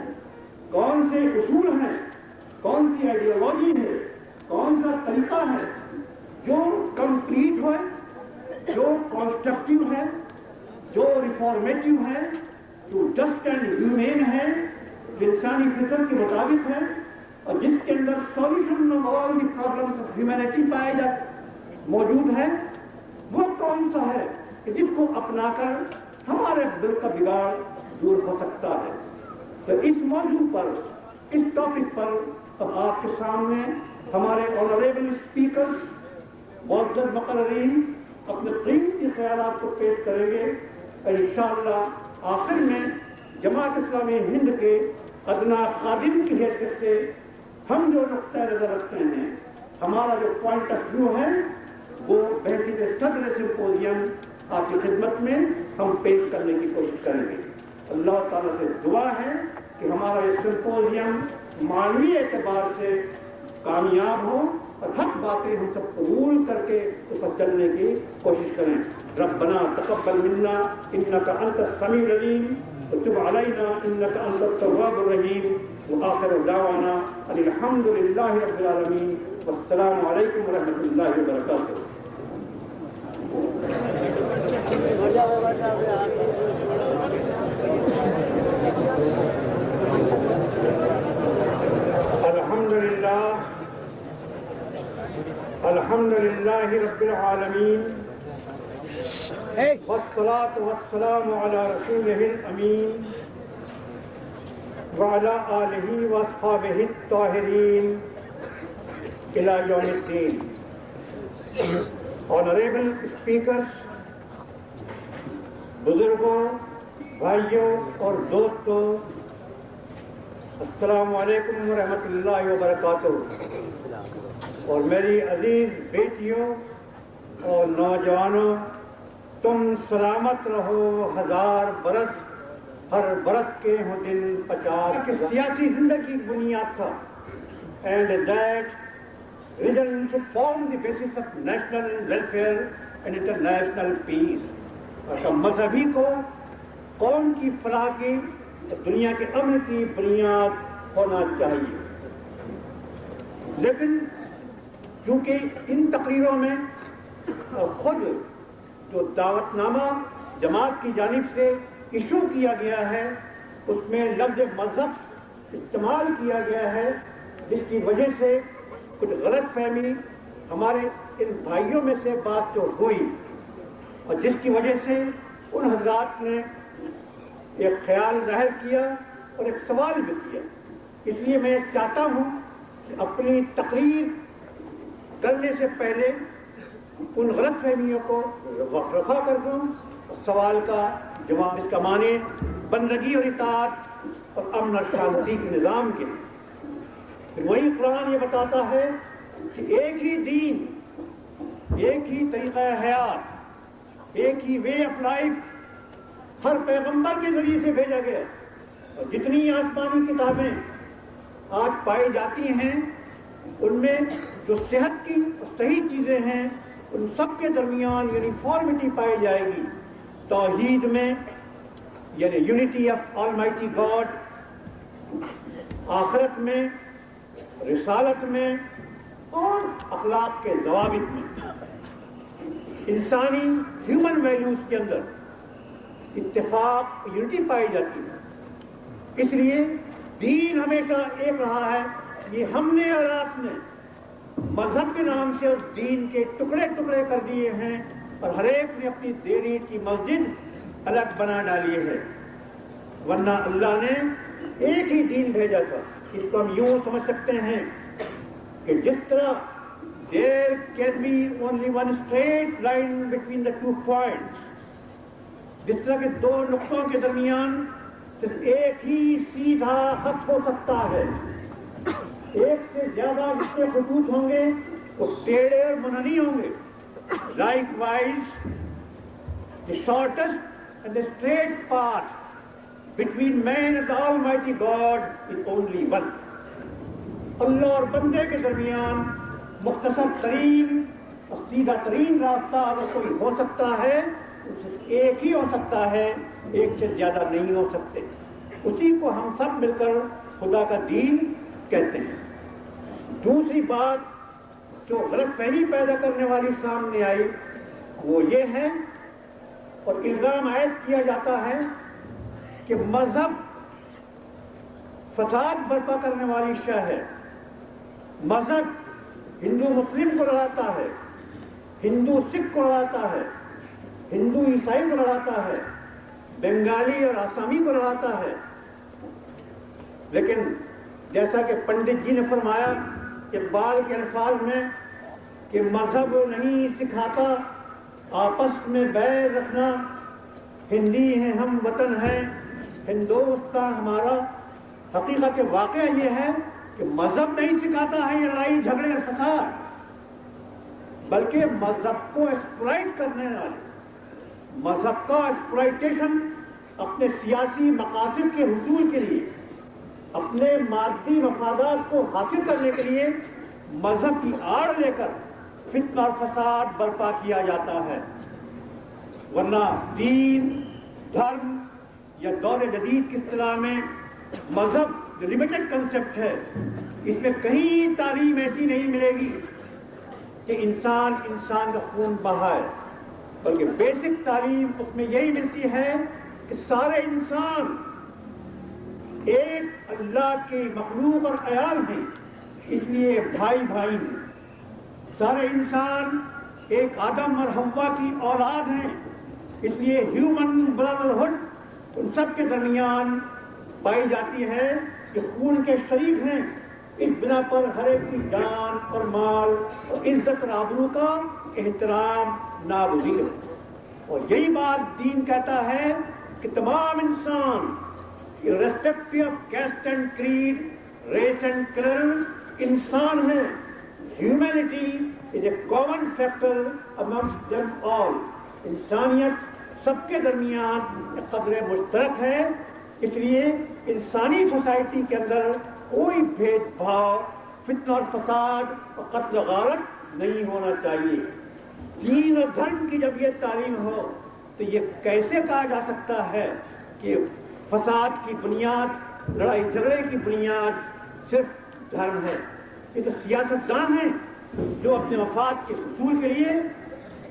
کون سے اصول ہیں، کون سی آئیڈیالوجی ہے، کون سا طریقہ ہے جو کمپلیٹ ہے، جو کنسٹرکٹیو ہے، جو ریفارمیٹیو ہے، جو جسٹ اینڈ ہیومین ہے، جو انسانی فطرت کے مطابق ہے، اور جس کے اندر solution of all the problems of humanity پائے موجود ہے، وہ کون سا ہے کہ جس کو اپنا کر ہمارے دل کا بگاڑ دور ہو سکتا ہے۔ تو اس موضوع پر، اس ٹاپک پر اب آپ کے سامنے ہمارے آنریبل اسپیکرز، معزز مقررین اپنے قیمتی خیالات کو پیش کریں گے، اور انشاءاللہ آخر میں جماعت اسلامی ہند کے ادنا خادم کی حیثیت سے ہم جو نقطہ نظر رکھتے ہیں، ہمارا جو پوائنٹ آف ویو ہے، وہ بحیثیت صدر سمپوزیم آپ کی خدمت میں ہم پیش کرنے کی کوشش کریں گے۔ اللہ تعالیٰ سے دعا ہے کہ ہمارا یہ سمپوزیم معنوی اعتبار سے کامیاب ہو اور حق باتیں ہم سب قبول کر کے اس پر چلنے کی کوشش کریں۔ ربنا تقبل منا انك انت السميع العليم وتب علينا انك انت التواب الرحيم واخر دعوانا ان الحمد لله رب العالمين والسلام عليكم ورحمة الله وبركاته۔ الحمد لله رب العالمين والصلاة والسلام على رسوله الأمين وعلى آله وأصحابه الطاهرين إلى يوم الدين۔ Honorable speakers، بزرگوں، بھائیوں اور دوستوں، السلام علیکم ورحمۃ اللہ وبرکاتہ۔ اور میری عزیز بیٹیوں اور نوجوانوں، تم سلامت رہو، ہزار برس، ہر برس کے ہوں دن 50 کہ سیاسی زندگی کی بنیاد تھا، and that religion should form the basis of national welfare and international peace۔ اور مذہبی کو قوم کی فلاح کی، دنیا کے امن کی بنیاد ہونا چاہیے۔ لیکن چونکہ ان تقریروں میں خود جو دعوت نامہ جماعت کی جانب سے ایشو کیا گیا ہے، اس میں لفظ مذہب استعمال کیا گیا ہے، جس کی وجہ سے کچھ غلط فہمی ہمارے ان بھائیوں میں سے بات جو ہوئی، اور جس کی وجہ سے ان حضرات نے ایک خیال ظاہر کیا اور ایک سوال بھی کیا۔ اس لیے میں چاہتا ہوں کہ اپنی تقریر کرنے سے پہلے ان غلط فہمیوں کو رفع کر دوں، سوال کا جواب اس کا معنی بندگی اور اطاعت اور امن اور شانتی کے نظام کے پھر وہی قرآن یہ بتاتا ہے کہ ایک ہی دین، ایک ہی طریقہ حیات، ایک ہی وے آف لائف ہر پیغمبر کے ذریعے سے بھیجا گیا. اور جتنی آسمانی کتابیں آج پائی جاتی ہیں ان میں جو صحت کی صحیح چیزیں ہیں ان سب کے درمیان یونیفارمٹی پائی جائے گی. توحید میں یعنی یونٹی آف آلمائٹی گاڈ، آخرت میں، رسالت میں اور اخلاق کے ضوابط میں، انسانی ہیومن ویلیوز کے اندر اتفاق یونٹی پائی جاتی ہے. اس لیے دین ہمیشہ ایک رہا ہے. یہ ہم نے اور آپ نے مذہب کے نام سے اس دین کے ٹکڑے ٹکڑے کر دیے ہیں اور ہر ایک نے اپنی دیری کی مسجد الگ بنا ڈالی ہے. ورنہ اللہ نے ایک ہی دین بھیجا تھا. اس کو ہم یوں سمجھ سکتے ہیں کہ جس طرح there can be only one straight line between the 2 points، جس طرح کے 2 نقطوں کے درمیان صرف ایک ہی سیدھا خط ہو سکتا ہے، ایک سے زیادہ جس کے خطوط ہوں گے وہ ٹیڑھے اور منحنی ہوں گے. Likewise, the shortest and the straight path between man and the Almighty God is only one. اللہ اور بندے کے درمیان مختصر ترین اور سیدھا ترین راستہ اگر کوئی ہو سکتا ہے صرف ایک ہی ہو سکتا ہے، ایک سے زیادہ نہیں ہو سکتے. اسی کو ہم سب مل کر خدا کا دین کہتے ہیں. دوسری بات جو غلط فہمی پیدا کرنے والی سامنے آئی وہ یہ ہے اور الزام عائد کیا جاتا ہے کہ مذہب فساد برپا کرنے والی شے ہے. مذہب ہندو مسلم کو لڑاتا ہے، ہندو سکھ کو لڑاتا ہے، ہندو عیسائی کو لڑاتا ہے، بنگالی اور آسامی کو لڑاتا ہے. لیکن جیسا کہ پنڈت جی نے فرمایا اقبال کے الفاظ میں کہ مذہب نہیں سکھاتا آپس میں بیر رکھنا، ہندی ہیں ہم وطن ہیں ہندوستان ہمارا. حقیقت واقعہ یہ ہے کہ مذہب نہیں سکھاتا ہے یہ لڑائی جھگڑے اور فساد، بلکہ مذہب کو ایکسپلائٹ کرنے والے، مذہب کا ایکسپلائٹیشن اپنے سیاسی مقاصد کے حصول کے لیے، اپنے مادی مفادات کو حاصل کرنے کے لیے مذہب کی آڑ لے کر فتنہ اور فساد برپا کیا جاتا ہے. ورنہ دین، دھرم یا دور جدید کی اصطلاح میں مذہب لمیٹڈ کنسپٹ ہے. اس میں کہیں تعلیم ایسی نہیں ملے گی کہ انسان کا خون بہائے، بلکہ بیسک تعلیم اس میں یہی ملتی ہے کہ سارے انسان ایک اللہ کی مخلوق اور عیال ہیں، اس لیے بھائی بھائی ہیں. سارے انسان ایک آدم اور حوا کی اولاد ہیں، اس لیے ہیومن برادرہڈ ان سب کے درمیان پائی جاتی ہے کہ خون کے شریک ہیں. اس بنا پر ہر ایک کی جان اور مال اور عزت اور آبرو کا احترام ناگزیر ہے. اور یہی بات دین کہتا ہے کہ تمام انسان irrespective of caste and creed, race and color انسان ہیں. Humanity is a common factor amongst them all. انسانیت سب کے درمیان ایک قدر مشترک ہے. اس لیے انسانی سوسائٹی کے اندر کوئی بھید بھاؤ، فتنہ اور فساد اور قتل و غارت نہیں ہونا چاہیے. دین اور دھرم کی جب یہ تعلیم ہو تو یہ کیسے کہا جا سکتا ہے کہ فساد کی بنیاد، لڑائی جھگڑے کی بنیاد صرف دھرم ہے؟ یہ تو سیاست دان ہیں جو اپنے مفاد کے حصول کے لیے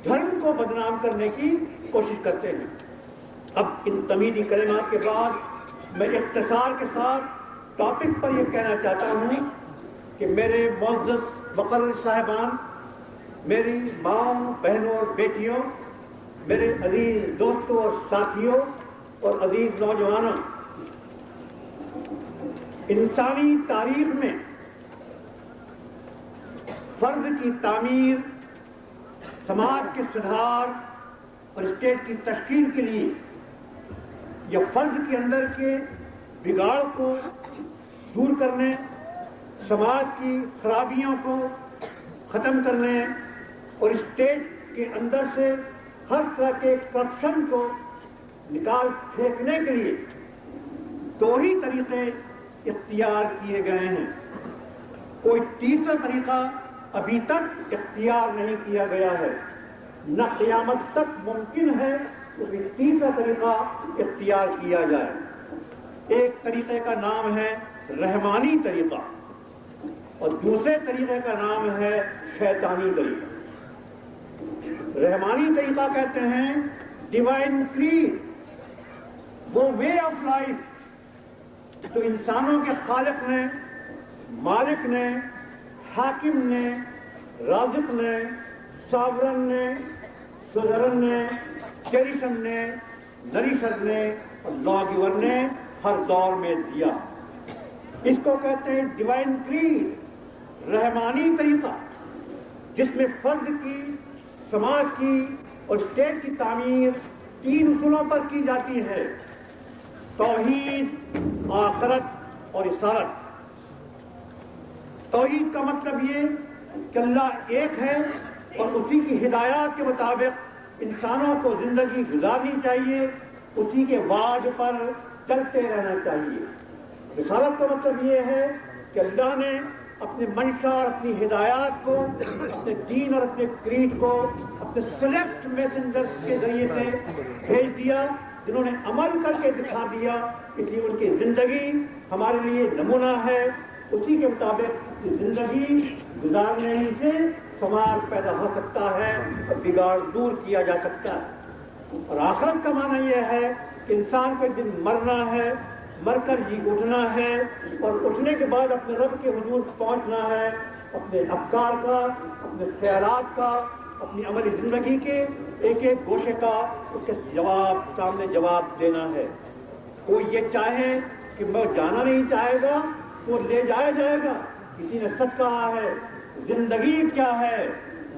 دھرم کو بدنام کرنے کی کوشش کرتے ہیں. اب ان تمیدی کلمات کے بعد میں اختصار کے ساتھ ٹاپک پر یہ کہنا چاہتا ہوں کہ میرے معزز مقرر صاحبان، میری ماں، بہنوں اور بیٹیوں، میرے عزیز دوستوں اور ساتھیوں اور عزیز نوجوانوں، انسانی تاریخ میں فرد کی تعمیر، سماج کے سدھار اور اسٹیٹ کی تشکیل کے لیے یا فرد کے اندر کے بگاڑ کو دور کرنے، سماج کی خرابیوں کو ختم کرنے اور اسٹیٹ کے اندر سے ہر طرح کے کرپشن کو نکال پھینکنے کے لیے دو ہی طریقے اختیار کیے گئے ہیں. کوئی تیسرا طریقہ ابھی تک اختیار نہیں کیا گیا ہے، نہ قیامت تک ممکن ہے کہ تیسرا طریقہ اختیار کیا جائے. ایک طریقے کا نام ہے رحمانی طریقہ اور دوسرے طریقے کا نام ہے شیطانی طریقہ. رحمانی طریقہ کہتے ہیں ڈیوائن کریڈ، وہ وے آف لائف جو انسانوں کے خالق نے، مالک نے، حاکم نے، رازق نے، ساورن نے، سوزرن نے، چیریشن نے، نریشن نے اور لا گیور نے ہر دور میں دیا. اس کو کہتے ہیں ڈیوائن کریڈ، رحمانی طریقہ، جس میں فرد کی، سماج کی اور اسٹیٹ کی تعمیر تین اصولوں پر کی جاتی ہے: توحید، آخرت اور رسالت. توحید کا مطلب یہ کہ اللہ ایک ہے اور اسی کی ہدایات کے مطابق انسانوں کو زندگی گزارنی چاہیے، اسی کے واج پر چلتے رہنا چاہیے. رسالت کا مطلب یہ ہے کہ اللہ نے اپنے منشا اور اپنی ہدایات کو، اپنے دین اور اپنے کریڈ کو اپنے سلیکٹ میسنجرز کے ذریعے سے بھیج دیا، جنہوں نے عمل کر کے دکھا دیا. اس لیے ان کی زندگی ہمارے لیے نمونہ ہے. اسی کے مطابق زندگی گزارنے ہی سے سماج پیدا ہو سکتا ہے اور بگاڑ دور کیا جا سکتا ہے. اور آخرت کا معنی یہ ہے کہ انسان کو ایک دن مرنا ہے، مر کر جی اٹھنا ہے اور اٹھنے کے بعد اپنے رب کے حضور پہنچنا ہے. اپنے افکار کا، اپنے خیالات کا، اپنی عملی زندگی کے ایک ایک گوشے کا اس کے سامنے جواب دینا ہے. کوئی یہ چاہے کہ میں جانا نہیں چاہے گا تو لے جایا جائے گا. کسی نے سچ کہا ہے، زندگی کیا ہے؟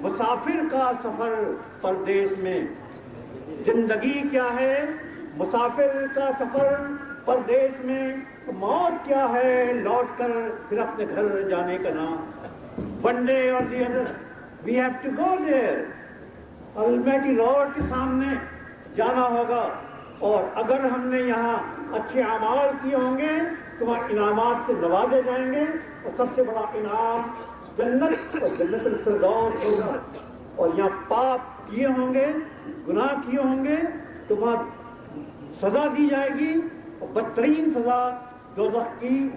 مسافر کا سفر پردیس میں. زندگی کیا ہے؟ مسافر کا سفر پردیس میں. موت کیا ہے؟ لوٹ کر پھر اپنے گھر جانے کا نام. ون ڈے اور the other we have to go there. Almighty lord کے سامنے جانا ہوگا. اور اگر ہم نے یہاں اچھے اعمال کیے ہوں گے تو وہاں انعامات سے نوازے جائیں گے اور سب سے بڑا انعام جنت اور جنت الفردوس ہوگا. اور یہاں پاپ کیے ہوں گے، گناہ کیے ہوں گے تو وہاں سزا دی جائے گی اور بدترین سزا دوزخ کی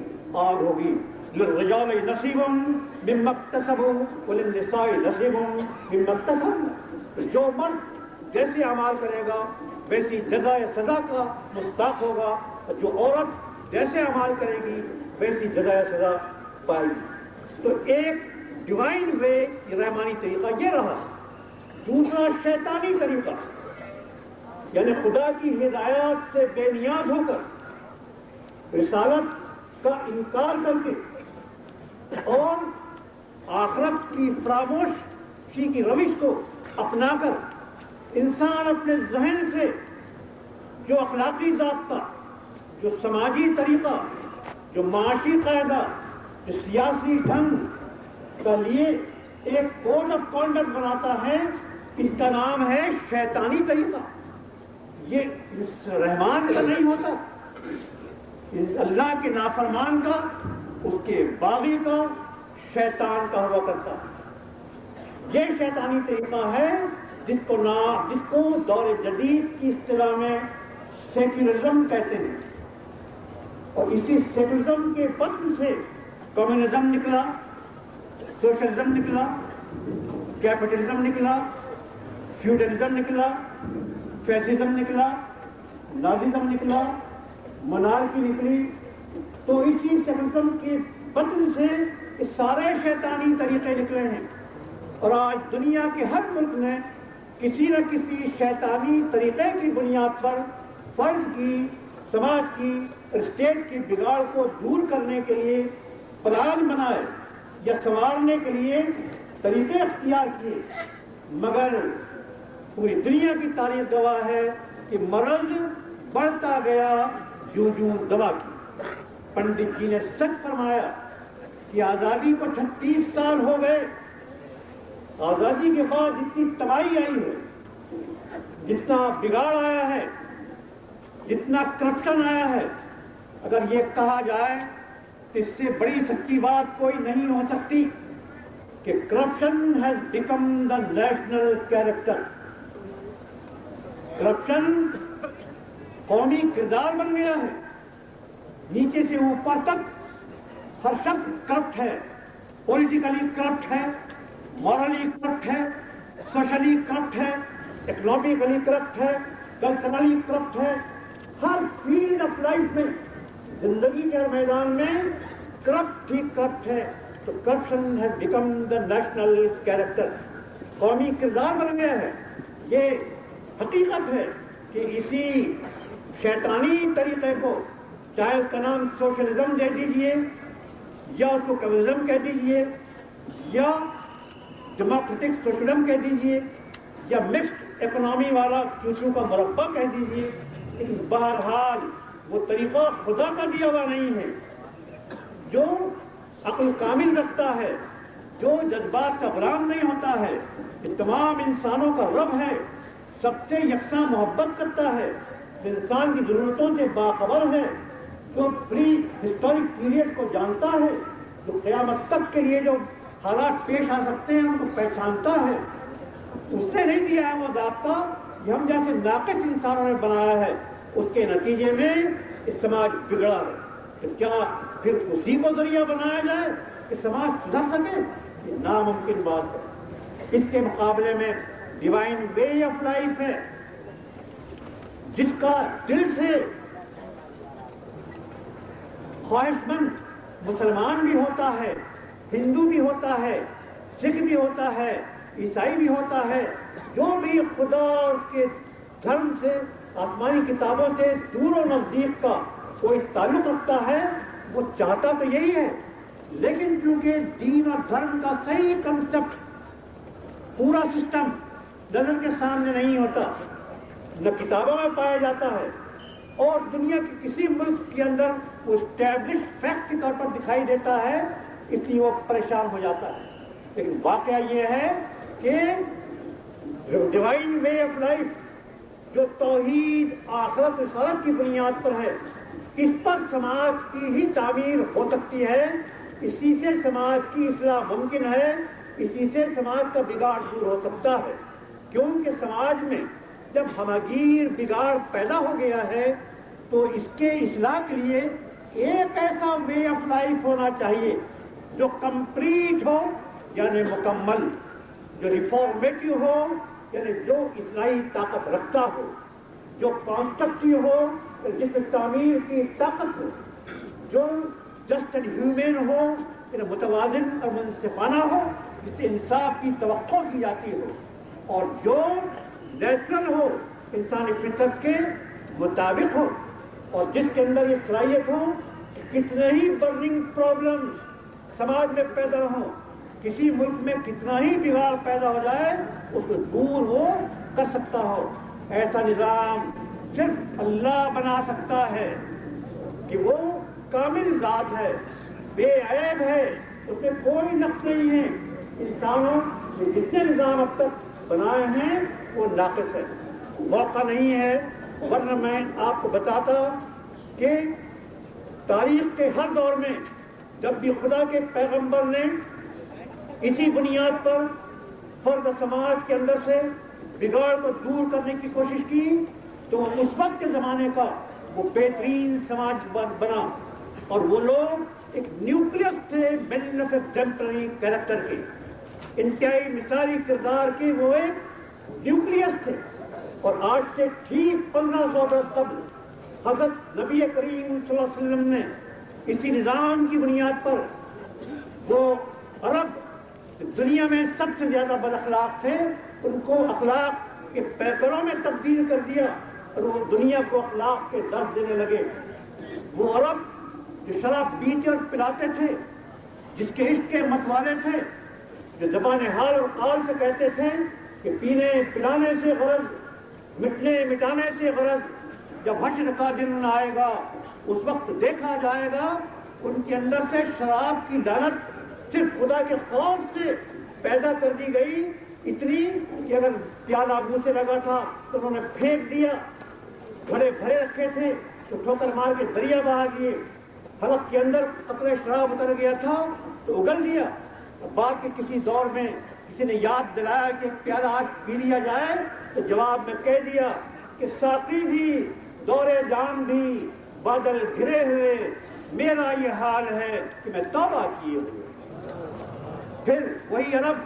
آگ ہوگی. للرجال نصیب مما اکتسبوا وللنساء نصیب مما اکتسبن. جو مرد جیسے اعمال کرے گا ویسی جزا یا سزا کا مستحق ہوگا اور جو عورت جیسے اعمال کرے گی ویسی جزا یا سزا پائے گی. تو ایک ڈیوائن وے، رحمانی طریقہ یہ رہا. دوسرا شیطانی طریقہ، یعنی خدا کی ہدایات سے بے نیاز ہو کر، رسالت کا انکار کر کے اور آخرت کی فراموشی کی روش کو اپنا کر انسان اپنے ذہن سے جو اخلاقی ضابطہ، جو سماجی طریقہ، جو معاشی قاعدہ، جو سیاسی ڈھنگ کا لیے ایک کوڈ آف کانڈکٹ بناتا ہے، اس کا نام ہے شیطانی طریقہ. یہ رحمان کا نہیں ہوتا، اللہ کے نافرمان کا، اس کے باغی کا، شیطان کا ہوا کرتا ہے. یہ شیطانی طریقہ ہے جس کو دور جدید کی اصطلاح میں سیکولرزم کہتے ہیں. اور اسی سیکولرزم کے بطن سے کمیونزم نکلا، سوشلزم نکلا، کیپٹلزم نکلا، فیوڈلزم نکلا، فیسزم نکلا، نازیزم نکلا، منارکی نکلی. تو اسی سیکولرزم کے بطن سے یہ سارے شیطانی طریقے نکلے ہیں. اور آج دنیا کے ہر ملک نے کسی نہ کسی شیطانی طریقے کی بنیاد پر فرد کی، سماج کی، اسٹیٹ کی بگاڑ کو دور کرنے کے لیے پلان بنائے یا سنوارنے کے لیے طریقے اختیار کیے. مگر پوری دنیا کی تاریخ گواہ ہے کہ مرض بڑھتا گیا جو دوا کی. پنڈت جی نے سچ فرمایا کہ آزادی کو 36 سال ہو گئے، آزادی کے بعد جتنی تباہی آئی ہے، جتنا بگاڑ آیا ہے، جتنا کرپشن آیا ہے، اگر یہ کہا جائے تو اس سے بڑی سچی بات کوئی نہیں ہو سکتی کہ corruption has become the national character. Corruption قومی کردار بن گیا ہے. نیچے سے اوپر تک ہر شخص کرپٹ ہے، پولیٹیکلی کرپٹ ہے، مورلی کرپٹ ہے، سوشلی کرپٹ ہے، اکنامکلی کرپٹ ہے، کلچرلی کرپٹ ہے. ہر فیلڈ آف لائف میں، زندگی کے ہر میدان میں کرپٹ ہی کرپٹ ہے. تو corruption has become the national character, قومی کردار بن گیا ہے. یہ حقیقت ہے کہ اسی شیطانی طریقے کو، چاہے اس کا نام سوشلزم دے دیجئے یا اس کو کمیونزم کہہ دیجئے یا ڈیموکریٹک سوشلزم کہہ دیجئے یا مکسڈ اکنامی والا چوچو کا مربع کہہ دیجئے، لیکن بہرحال وہ طریقہ خدا کا دیا ہوا نہیں ہے. جو عقل کامل رکھتا ہے، جو جذبات کا غلام نہیں ہوتا ہے، یہ تمام انسانوں کا رب ہے، سب سے یکساں محبت کرتا ہے، انسان کی ضرورتوں سے باخبر ہے، جو پری ہسٹورک پیریڈ کو جانتا ہے، جو قیامت تک کے لیے جو حالات پیش آ سکتے ہیں ان کو پہچانتا ہے. اس نے نہیں دیا ہے وہ ضابطہ، یہ ہم جیسے ناقص انسانوں نے بنایا ہے. اس کے نتیجے میں سماج بگڑا ہے. کہ کیا پھر اسی کو ذریعہ بنایا جائے کہ سماج سدھر سکے؟ یہ ناممکن بات ہے. اس کے مقابلے میں ڈیوائن وے آف لائف ہے، جس کا دل سے خواہش مند مسلمان بھی ہوتا ہے، ہندو بھی ہوتا ہے، سکھ بھی ہوتا ہے، عیسائی بھی ہوتا ہے، جو بھی خدا اور اس کے دھرم سے، آسمانی کتابوں سے دور و نزدیک کا کوئی تعلق رکھتا ہے، وہ چاہتا تو یہی ہے. لیکن کیونکہ دین اور دھرم کا صحیح کنسپٹ، پورا سسٹم نظر کے سامنے نہیں ہوتا، نہ کتابوں میں پایا جاتا ہے، اور دنیا کے کسی ملک کے اندر وہ اسٹیبلش فیکٹ کے طور پر دکھائی دیتا ہے، اس لیے وہ پریشان ہو جاتا ہے. لیکن واقعہ یہ ہے کہ ڈیوائن وے آف لائف جو توحید آخرت رسالت کی بنیاد پر ہے، اس پر سماج کی ہی تعمیر ہو سکتی ہے. اسی سے سماج کی اصلاح ممکن ہے، اسی سے سماج کا بگاڑ دور ہو سکتا ہے. کیونکہ سماج میں جب ہمگیر بگاڑ پیدا ہو گیا ہے تو اس کے اصلاح کے لیے ایک ایسا وے آف لائف ہونا چاہیے جو کمپلیٹ ہو، یعنی مکمل، جو ریفارمیٹو ہو، یعنی جو اصلاحی طاقت رکھتا ہو، جو کانسٹرکٹیو ہو، جس میں تعمیر کی طاقت ہو، جو جسٹ اینڈ ہیومن ہو، یعنی متوازن اور منصفانہ ہو، جس سے انصاف کی توقع کی جاتی ہو، اور جو نیچرل ہو، انسانی فطرت کے مطابق ہو، اور جس کے اندر یہ صلاحیت ہو کہ کتنے ہی برننگ پرابلمز سماج میں پیدا ہوں، کسی ملک میں کتنا ہی بگاڑ پیدا ہو جائے، اس کو دور وہ کر سکتا ہو. ایسا نظام صرف اللہ بنا سکتا ہے کہ وہ کامل ذات ہے، بے عیب ہے، اس میں کوئی نقص نہیں ہے. انسانوں نے جتنے نظام اب تک بنائے ہیں وہ ناقص ہے. موقع نہیں ہے، ورنہ میں آپ کو بتاتا کہ تاریخ کے ہر دور میں جب بھی خدا کے پیغمبر نے اسی بنیاد پر فرد سماج کے اندر سے بگاڑ کو دور کرنے کی کوشش کی تو اس وقت کے زمانے کا وہ بہترین سماج بنا. اور وہ لوگ ایک نیوکلیس تھے مین آف ایگزمپلری کیریکٹر کے، انتہائی مثالی کردار کے وہ ایک نیوکلیس تھے. اور آج سے ٹھیک 1500 برس قبل حضرت نبی کریم صلی اللہ علیہ وسلم نے اسی نظام کی بنیاد پر وہ عرب دنیا میں سب سے زیادہ بد اخلاق تھے، ان کو اخلاق کے پیکروں میں تبدیل کر دیا اور وہ دنیا کو اخلاق کے درس دینے لگے. وہ عرب جو شراب پیتے اور پلاتے تھے، جس کے عشق کے متوالے تھے، جو زبان حال اور قال سے کہتے تھے کہ پینے پلانے سے غرض، مٹنے مٹانے سے غرض، جب حشر کا دن آئے گا اس وقت دیکھا جائے گا ان کے اندر سے شراب کی لعنت صرف خدا کے خوف سے پیدا کر دی گئی، اتنی کہ اگر پیالہ منہ سے لگا تھا تو انہوں نے پھینک دیا، گھڑے بھرے رکھے تھے تو ٹھوکر مار کے دریا بہا دیے، حلق کے اندر قطرہ شراب اتر گیا تھا تو اگل دیا۔ بعد کے کسی دور میں کسی نے یاد دلایا کہ پیالہ آج پی لیا جائے تو جواب میں کہہ دیا کہ ساقی بھی دور جان بھی بادل گھرے ہوئے، میرا یہ حال ہے کہ میں توبہ کیے ہوئے۔ پھر وہی عرب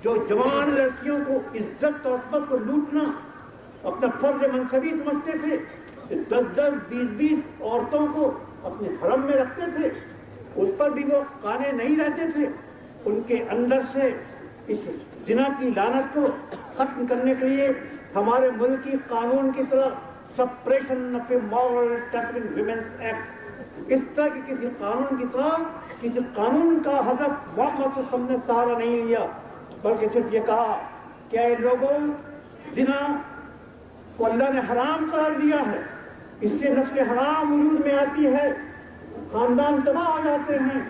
جو جوان لڑکیوں کو عزت اور عصمت کو لوٹنا اپنا فرض منصبی سمجھتے تھے، 10-10 20-20 عورتوں کو اپنے حرم میں رکھتے تھے، اس پر بھی وہ قانے نہیں رہتے تھے۔ ان کے اندر سے اس زنا کی لعنت کو ختم کرنے کے لیے ہمارے ملک کی قانون کی طرح suppression of a moral tempering women's act, اس طرح کی کسی قانون کی طرح کسی قانون کا حضرت محمد صلی اللہ علیہ وسلم نے سہارا نہیں لیا، بلکہ صرف یہ کہا کہ اے لوگوں، زنا کو اللہ نے حرام قرار دیا ہے، اس سے نسل حرام وجود میں آتی ہے، خاندان تباہ ہو جاتے ہیں۔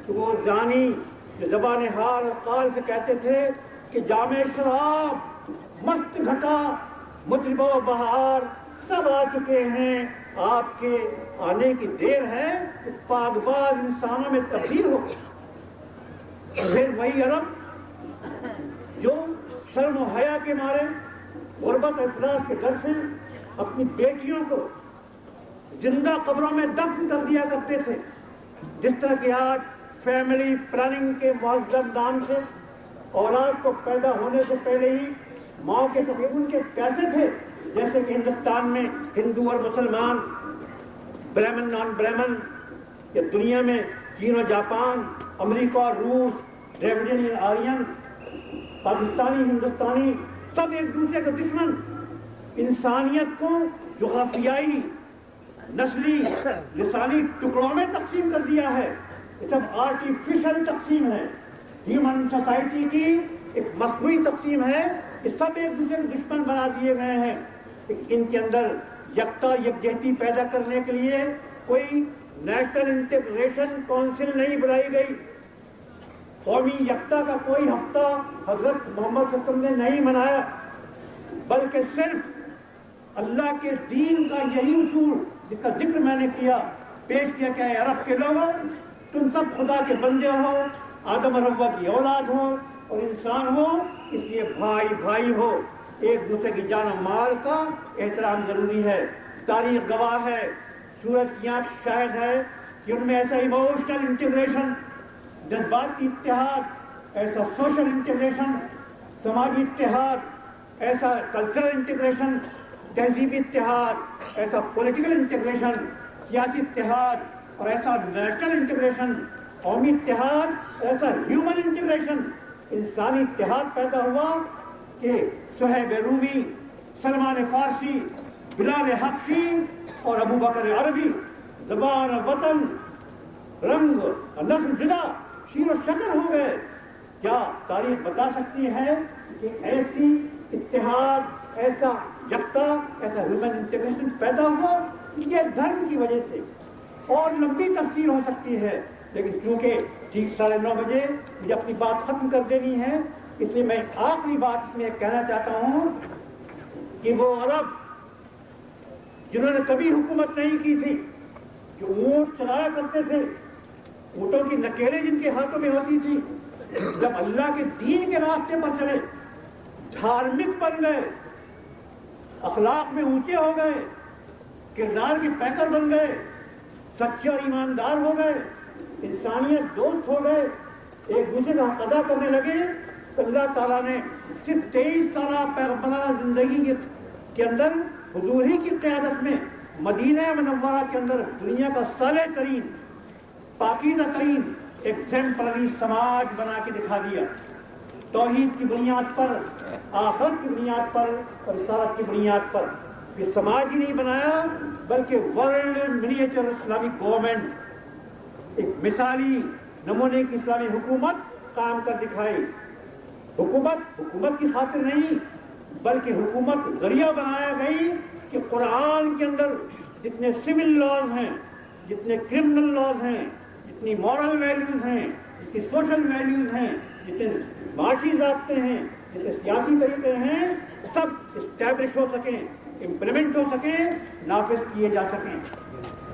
تو وہ زانی جو زبان حال اور قال سے کہتے تھے کہ جام شراب، مست گھٹا، مطرب و بہار سب آ چکے ہیں، آپ کے آنے کی دیر ہے، پاک باز انسانوں میں تبدیل ہو۔ پھر وہی عرب جو شرم و حیا کے مارے غربت و افلاس کے ڈر سے اپنی بیٹیوں کو زندہ قبروں میں دفن کر دیا کرتے تھے، جس طرح کہ آج فیملی پلاننگ کے معذب نام سے اولاد کو پیدا ہونے سے پہلے ہی ماں کے تقریباً کے پیسے تھے، جیسے کہ ہندوستان میں ہندو اور مسلمان، برہمن نان برہمن، یا دنیا میں چین اور جاپان، امریکہ اور روس، ڈریوڈین آرین، پاکستانی ہندوستانی، سب ایک دوسرے کے دشمن۔ انسانیت کو جغرافیائی، نسلی، لسانی ٹکڑوں میں تقسیم کر دیا ہے، یہ سب آرٹیفیشل تقسیم ہے، ہیومن سوسائٹی کی ایک مصنوعی تقسیم ہے، یہ سب ایک دوسرے کے دشمن بنا دیے گئے ہیں۔ ان کے اندر یکتا یکجہتی پیدا کرنے کے لیے کوئی نیشنل انٹیگریشن کونسل نہیں بنائی گئی، قومی یکتا کا کوئی ہفتہ حضرت محمد صلی اللہ علیہ وسلم نے نہیں منایا، بلکہ صرف اللہ کے دین کا یہی اصول جس کا ذکر میں نے کیا پیش کیا کہ اے عرب کے لوگوں، تم سب خدا کے بندے ہو، آدم اور حوا کی اولاد ہو اور انسان ہو، اس لیے بھائی بھائی ہو، ایک دوسرے کی جان و مال کا احترام ضروری ہے۔ تاریخ گواہ ہے، سورج کی آنکھ شاہد ہے کہ ان میں ایسا ایموشنل انٹیگریشن، جذباتی اتحاد، ایسا سوشل انٹیگریشن، سماجی اتحاد، ایسا کلچرل انٹیگریشن، تہذیبی اتحاد، ایسا پولیٹیکل انٹیگریشن، سیاسی اتحاد، اور ایسا نیشنل انٹیگریشن، قومی اتحاد، ایسا ہیومن انٹیگریشن، انسانی اتحاد پیدا ہوا کہ صہیب رومی، سلمان فارسی، بلال حبشی اور ابو بکر عربی زبان وطن، رنگ اور نسل جدا، شیر و شکر ہو گئے۔ کیا تاریخ بتا سکتی ہے کہ ایسی اتحاد، ایسا یکتا، ایسا ہیومن انٹیگریشن پیدا ہوا؟ یہ دھرم کی وجہ سے، اور لمبی تفصیل ہو سکتی ہے، لیکن چونکہ ٹھیک 9:30 بجے مجھے اپنی بات ختم کر دینی ہے، اس لیے میں آخری بات اس میں کہنا چاہتا ہوں کہ وہ عرب جنہوں نے کبھی حکومت نہیں کی تھی، جو اونٹ چلایا کرتے تھے، اونٹوں کی نکیلیں جن کے ہاتھوں میں ہوتی تھی، جب اللہ کے دین کے راستے پر چلے، دھارمک بن گئے، اخلاق میں اونچے ہو گئے، کردار کے پیکر بن گئے، سچے اور ایماندار ہو گئے، انسانیت دوست ہو گئے، ایک دوسرے کا حق ادا کرنے لگے، تو اللہ تعالیٰ نے صرف 23 سالہ پیغمبرانہ زندگی کے اندر حضور ہی کی قیادت میں مدینہ منورہ کے اندر دنیا کا صالح ترین، پاکیزہ ترین ایگزمپلری سماج بنا کے دکھا دیا، توحید کی بنیاد پر، آخرت کی بنیاد پر اور رسالت کی بنیاد پر۔ یہ سماج ہی نہیں بنایا بلکہ ورلڈ منیچر اسلامک گورنمنٹ، ایک مثالی نمونے کی اسلامی حکومت قائم کر دکھائی۔ حکومت کی خاطر نہیں بلکہ حکومت ذریعہ بنایا گئی کہ قرآن کے اندر جتنے سول لاز ہیں، جتنے کرمنل لاز ہیں، جتنی مورل ویلیوز ہیں، جتنی سوشل ویلیوز ہیں، جتنے معاشی ضابطے ہیں، جتنے سیاسی طریقے ہیں، سب اسٹیبلش ہو سکیں، امپلیمنٹ ہو سکیں، نافذ کیے جا سکیں۔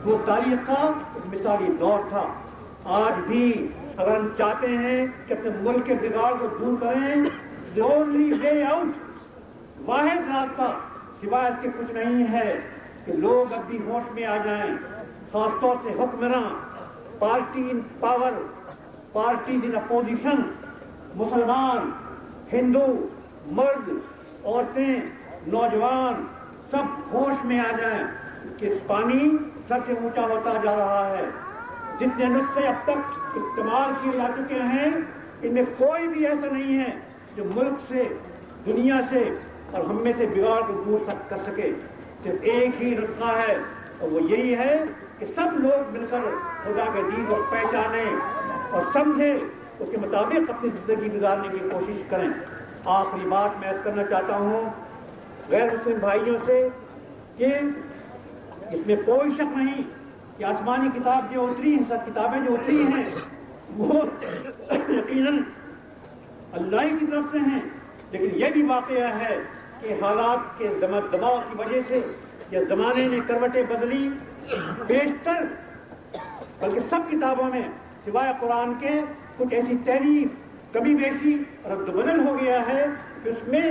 وہ تاریخ کا ایک مثالی دور تھا۔ آج بھی اگر ہم چاہتے ہیں کہ اپنے ملک کے بگاڑ کو دور کریں، the only way out، واحد راستہ سوائے اس کے کچھ نہیں ہے کہ لوگ اب بھی ہوش میں آ جائیں، خاص طور سے حکمراں، party in power, parties in opposition, مسلمان، ہندو، مرد، عورتیں، نوجوان، سب ہوش میں آ جائیں کہ پانی سر سے اونچا ہوتا جا رہا ہے۔ جتنے نسخے اب تک استعمال کیے جا چکے ہیں، ان میں کوئی بھی ایسا نہیں ہے جو ملک سے، دنیا سے اور ہم میں سے بگاڑ کو دور کر سکے۔ صرف ایک ہی نسخہ ہے اور وہ یہی ہے کہ سب لوگ مل کر خدا کے دین کو پہچانیں اور سمجھیں، اس کے مطابق اپنی زندگی گزارنے کی کوشش کریں۔ آخری بات میں عرض کرنا چاہتا ہوں غیر مسلم بھائیوں سے کہ اس میں کوئی شک نہیں کہ آسمانی کتاب جو اتری ہیں، سب کتابیں جو اتری ہیں وہ یقیناً اللہ کی طرف سے ہیں، لیکن یہ بھی واقعہ ہے کہ حالات کے دباؤ کی وجہ سے یا زمانے نے کروٹیں بدلی، بیشتر بلکہ سب کتابوں میں سوائے قرآن کے کچھ ایسی تحریف، کمی بیشی، رد و بدل ہو گیا ہے کہ اس میں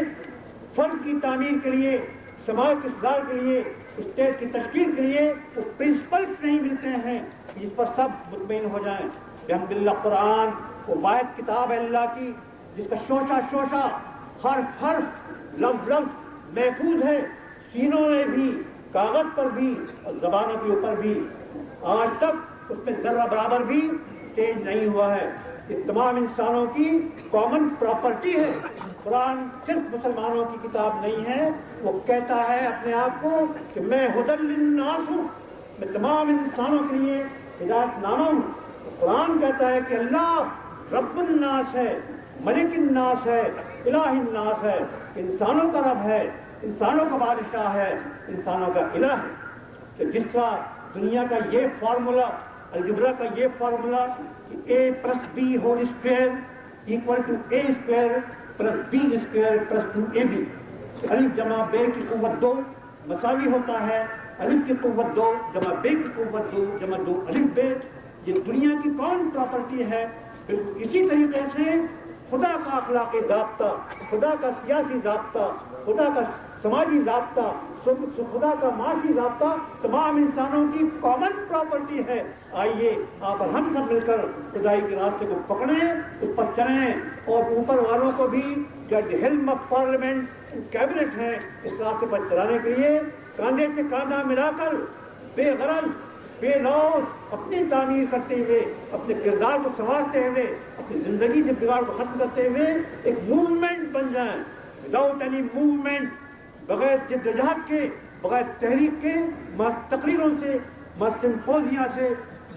فرد کی تعمیر کے لیے، سماج کے سدھار کے لیے، اسٹیٹ کی تشکیل کے لیے وہ پرنسپلس نہیں ملتے ہیں جس پر سب مطمئن ہو جائیں۔ الحمدللہ قرآن وہ واحد کتاب ہے اللہ کی جس کا شوشہ شوشہ، حرف حرف، لفظ لفظ محفوظ ہے، سینوں میں بھی، کاغذ پر بھی اور زبانوں کے اوپر بھی۔ آج تک اس میں ذرہ برابر بھی چینج نہیں ہوا ہے۔ یہ تمام انسانوں کی کامن پراپرٹی ہے۔ قرآن صرف مسلمانوں کی کتاب نہیں ہے، وہ کہتا ہے اپنے آپ کو کہ میں ہدی للناس ہوں، میں تمام انسانوں کے لیے ہدایت نامہ ہوں۔ قرآن کہتا ہے کہ اللہ رب الناس ہے، ملک الناس ہے، الہ الناس ہے، انسانوں کا رب ہے، انسانوں کا بادشاہ ہے، انسانوں کا الہ ہے۔ کہ جس طرح دنیا کا یہ فارمولا، الجبرا کا یہ فارمولا کہ A plus B whole square equal to A square plus B square plus 2ab، الف جمع بے کی قوت 2 مساوی ہوتا ہے الف کی قوت 2 جمع بے کی قوت 2 جمع 2 الف بے۔ یہ دنیا کی کون پراپرٹی ہے؟ بالکل اسی طریقے سے خدا کا اخلاقی ضابطہ، خدا کا سیاسی ضابطہ، خدا کا سماجی ضابطہ، خدا کا معاشی ضابطہ تمام انسانوں کی کامن پراپرٹی ہے۔ آئیے آپ اور ہم سب مل کر خدائی کے راستے کو پکڑیں، اس پر چلیں اور اوپر والوں کو بھی جو ہیلم آف پارلیمنٹ کیبنٹ ہے اس راستے پر چلانے کے لیے کاندھے سے کاندھا ملا کر بے غرض، بے لوث اپنی تعمیر کرتے ہوئے، اپنے کردار کو سنوارتے ہوئے، اپنی زندگی سے بگاڑ کو ختم کرتے ہوئے ایک موومنٹ بن جائیں۔ وداؤٹ اینی موومنٹ، بغیر جدوجہد کے، بغیر تحریک کے، تقریروں سے، سمپوزیا سے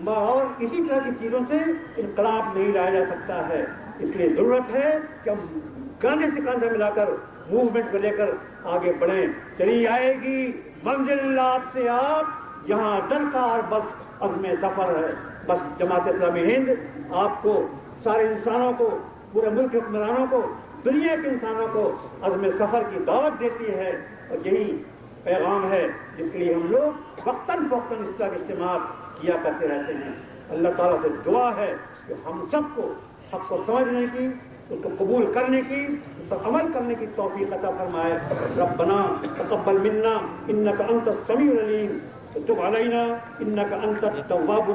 اور اسی طرح کی چیزوں سے انقلاب نہیں لایا جا سکتا ہے۔ اس لیے ضرورت ہے کہ ہم کاندھے سے کاندھا ملا کر موومنٹ کو لے کر آگے بڑھیں۔ چلی آئے گی منزل آپ سے آپ، یہاں درکار بس عزم سفر ہے۔ بس جماعت اسلامی ہند آپ کو، سارے انسانوں کو، پورے ملک کے حکمرانوں کو، دنیا کے انسانوں کو عزم سفر کی دعوت دیتی ہے، اور یہی پیغام ہے جس کے لیے ہم لوگ وقتاً فوقتاً اس طرح کے اجتماعات کیا کرتے رہتے ہیں۔ اللہ تعالیٰ سے دعا ہے کہ ہم سب کو حق کو سمجھنے کی، اس کو قبول کرنے کی، اس پر عمل کرنے کی توفیق عطا فرمائے۔ ربنا تقبل منا انک انت السمیع العلیم وتب علینا انک انت التواب